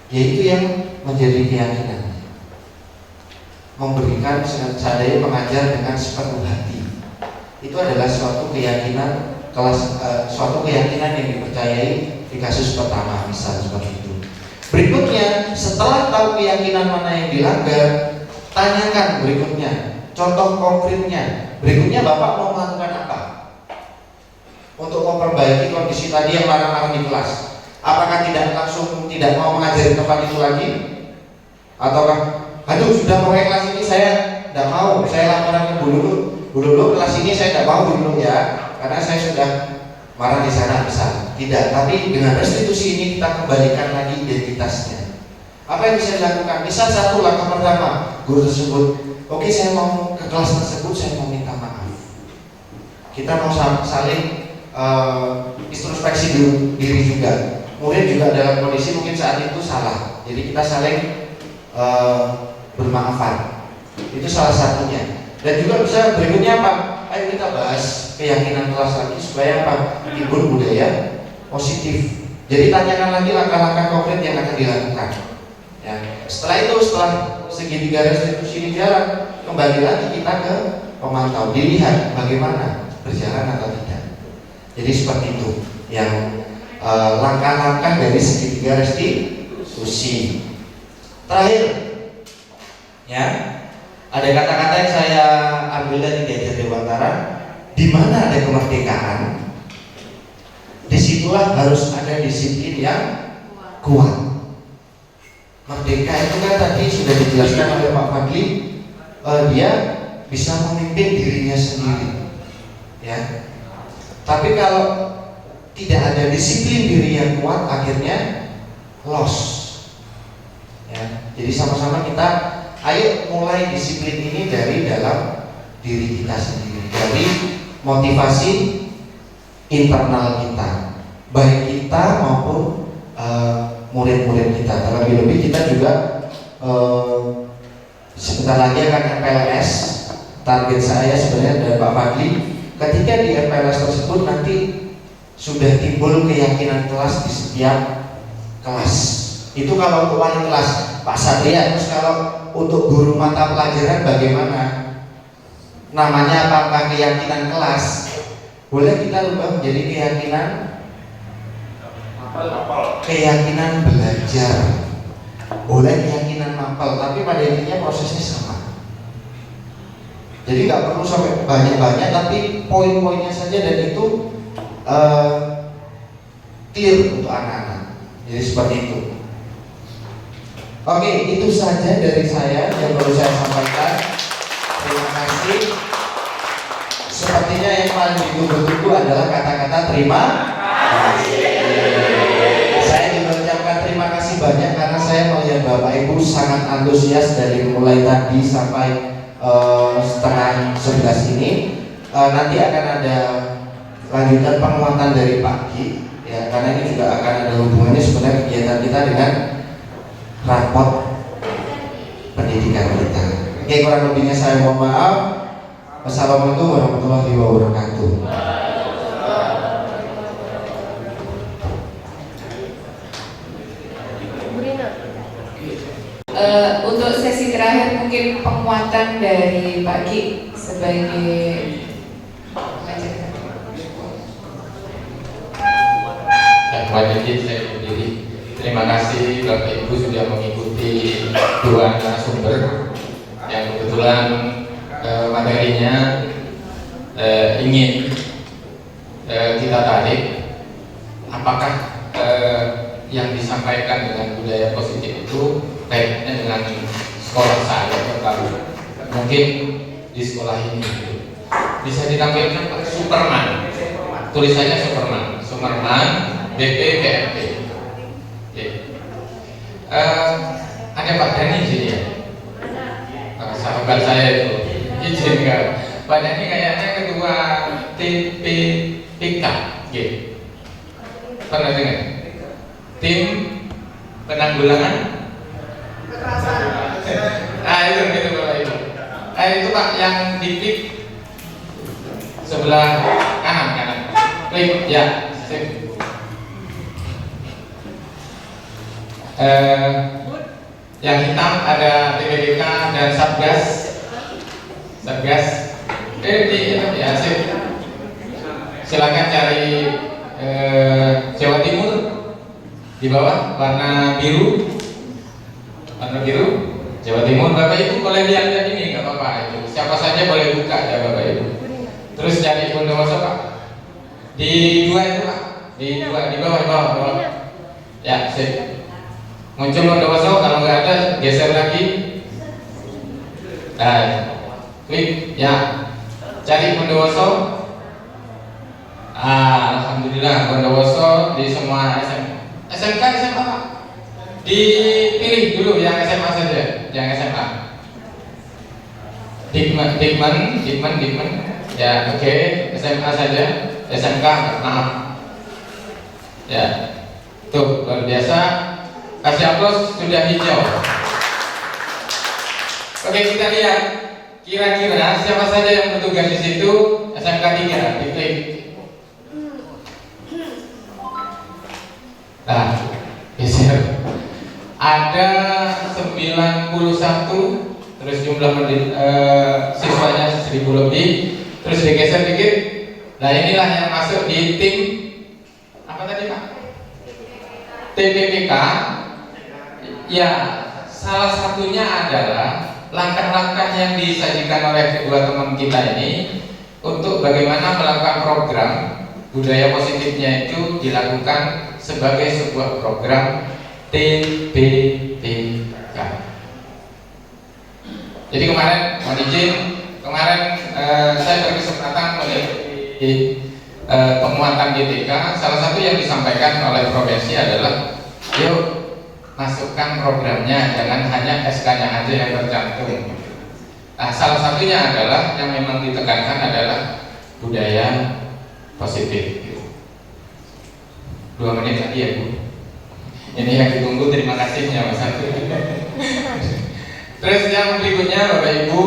Yaitu yang menjadi keyakinan. Memberikan sadaya mengajar dengan sepenuh hati. Itu adalah suatu keyakinan suatu keyakinan yang dipercayai di kasus pertama, misal seperti itu. Berikutnya, setelah tahu keyakinan mana yang dilanggar, tanyakan berikutnya, contoh konkretnya. Berikutnya Bapak mau melakukan apa untuk memperbaiki kondisi tadi yang marah-marah di kelas? Apakah tidak mau mengajari tempat itu lagi? Ataukah, aduh sudah mulai kelas ini saya tidak mau, saya laporan ke dulu kelas ini saya tidak mau dulu ya, karena saya sudah marah di sana misal. Tidak, tapi dengan restitusi ini kita kembalikan lagi identitasnya. Apa yang bisa dilakukan? Misal satu langkah pertama, guru tersebut, oke, saya mau ke kelas tersebut, saya mau minta maaf. Kita mau saling introspeksi diri juga. Murid juga dalam kondisi mungkin saat itu salah, jadi kita saling bermaafan. Itu salah satunya. Dan juga bisa berikutnya apa? Ayo kita bahas keyakinan kelas lagi supaya apa? Timbul budaya positif. Jadi tanyakan lagi langkah-langkah konkret yang akan dilakukan. Ya. Setelah itu, setelah segitiga restitusi ini jalan, kembali lagi kita ke pemantau, dilihat bagaimana berjalan atau tidak. Jadi seperti itu yang langkah-langkah dari segitiga restitusi. Terakhir, ya, ada kata-kata yang saya ambil dari Gajah Dewantara, di mana ada kemerdekaan, disitulah harus ada disiplin yang kuat. Merdeka itu kan tadi sudah dijelaskan oleh Pak Fadli, dia bisa memimpin dirinya sendiri, ya. Tapi kalau tidak ada disiplin diri yang kuat, akhirnya loss. Ya, jadi sama-sama kita ayo mulai disiplin ini dari dalam diri kita sendiri, dari motivasi internal kita, baik kita maupun murid-murid kita. Terlebih-lebih kita juga sebentar lagi akan MPLS. Target saya sebenarnya dari Pak Fadli, ketika di MPLS tersebut nanti sudah timbul keyakinan kelas di setiap kelas. Itu kalau untuk wali kelas Pak Satria. Terus kalau untuk guru mata pelajaran bagaimana? Namanya apakah keyakinan kelas? Boleh kita rubah menjadi keyakinan belajar. Boleh keyakinan mapel, tapi pada intinya prosesnya sama. Jadi nggak perlu sampai banyak-banyak, tapi poin-poinnya saja, dan itu clear untuk anak-anak. Jadi seperti itu. Oke, itu saja dari saya yang perlu saya sampaikan. Terima kasih. Sepertinya yang paling ditunggu-tunggu adalah kata-kata terima kasih. Saya juga ucapkan terima kasih banyak karena saya melihat Bapak Ibu sangat antusias dari mulai tadi sampai setengah 11 ini. Nanti akan ada lanjutan penguatan dari pagi, ya, karena ini juga akan ada hubungannya sebenarnya kegiatan kita dengan rapot pendidikan kita. Oke, kurang lebihnya saya mohon maaf. Wassalamualaikum warahmatullahi wabarakatuh. Untuk sesi terakhir mungkin penguatan dari Pak Ki sebagai Wajib saya berdiri. Terima kasih Bapak Ibu sudah mengikuti dua narasumber yang kebetulan materinya ingin kita tarik. Apakah yang disampaikan dengan budaya positif itu kaitannya dengan sekolah saya terbaru? Mungkin di sekolah ini bisa ditampilkan pakai Superman, tulisannya Superman BPPMP. Ada Pak Dani di sini ya, sahabat saya itu. Izin kan, Pak Dani kayaknya ketua TPPK, pernah dengar? Tim penanggulangan kekerasan. Itu Bapak Ibu. Itu Pak yang diklik sebelah kanan. Klik ya. Sip. Yang hitam ada TPPK dan Satgas. Ya, sip. Silakan cari Jawa Timur di bawah warna biru. Jawa Timur. Bapak Ibu boleh lihat ini, nggak apa-apa. Itu siapa saja boleh buka ya Bapak Ibu. Terus cari Bondowoso Pak. Di dua itu Pak. Di bawah. Ya, sip. Muncul Bondowoso, kalau nggak ada geser lagi. Nah, klik ya. Cari Bondowoso. Alhamdulillah Bondowoso di semua SMK SMA Pak. Dipilih dulu yang SMA saja, yang SMA. Dikmen. Ya, oke. SMA saja. SMK maaf. Ya. Tuh, luar biasa. Kasih aplaus, sudah hijau. Oke, kita lihat kira-kira siapa saja yang bertugas di situ. SMK 3, diklik. Nah, geser. Ada 91, terus jumlah siswanya 1000 lebih. Terus digeser dikit. Nah, inilah yang masuk di tim apa tadi Pak? TPPK. Ya, salah satunya adalah langkah-langkah yang disajikan oleh kedua teman kita ini untuk bagaimana melakukan program budaya positifnya itu dilakukan sebagai sebuah program TPPK. Jadi kemarin saya berkesempatan mengikuti penguatan GTK. Salah satu yang disampaikan oleh provinsi adalah yuk masukkan programnya, jangan hanya SK-nya aja yang tercantum. Nah, salah satunya adalah yang memang ditekankan adalah budaya positif. 2 menit lagi ya Bu. Ini yang ditunggu, terima kasihnya Mas Satu. Terus yang berikutnya Bapak Ibu,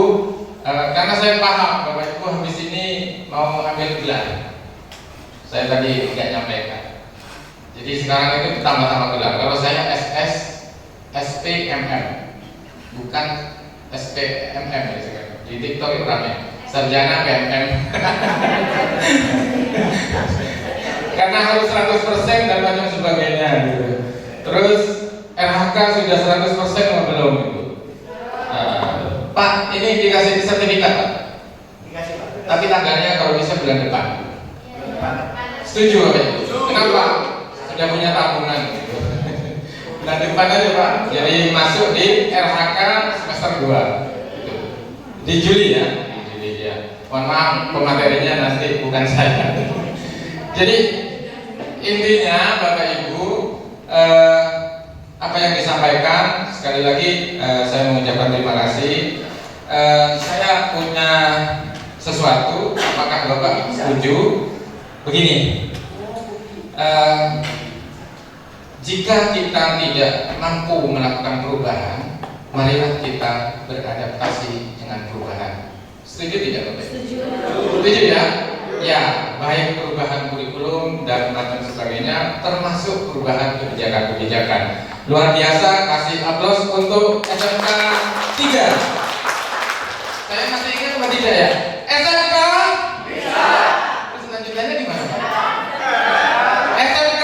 karena saya paham Bapak Ibu habis ini mau ambil gelar. Saya tadi tidak nyampaikan. Jadi sekarang itu tambah-tambah gelar. Kalau saya SS, SPMM, bukan SPMM ya sekarang. Di TikTok itu ramai. Sarjana PMM. Karena harus 100% dan macam sebagainya gitu. Terus RHK sudah 100% atau belum gitu. Pak, ini dikasih sertifikat Pak? Dikasih Pak. Tapi tanggalnya kalau bisa bulan depan. Setuju Pak? Kenapa? Sudah punya tabungan. Bulan depan aja Pak. Jadi masuk di RHK semester 2 di Juli ya. Di Juli ya. Mohon maaf pematerinya nanti bukan saya. Jadi intinya Bapak Ibu, apa yang disampaikan sekali lagi saya mengucapkan terima kasih. Saya punya sesuatu, apakah Bapak setuju? Begini, jika kita tidak mampu melakukan perubahan, marilah kita beradaptasi dengan perubahan. Setuju tidak Bapak? Setuju ya? Ya, baik perubahan kurikulum dan macam sebagainya, termasuk perubahan kebijakan-kebijakan. Luar biasa, kasih aplaus untuk SMK 3. Saya masih ingat apa tidak ya? SMK bisa. Terus lanjutannya di mana Pak? SMK?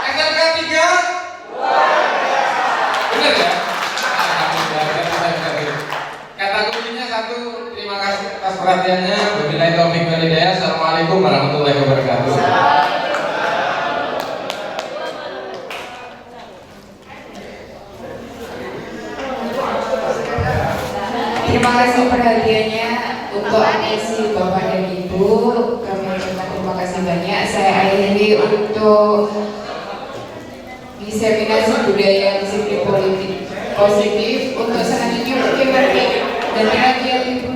SMK 3? Benar ya? Kata kuncinya satu, terima kasih atas perhatiannya. Wabillahi taufiq wal hidayah. Assalamualaikum warahmatullahi wabarakatuh. Terima kasih perhatiannya untuk atensi Bapak dan Ibu. Kami ucapkan terima kasih banyak. Saya akhiri untuk diseminasi budaya disiplin politik positif. Untuk selanjutnya mungkin nanti dan lagi Ibu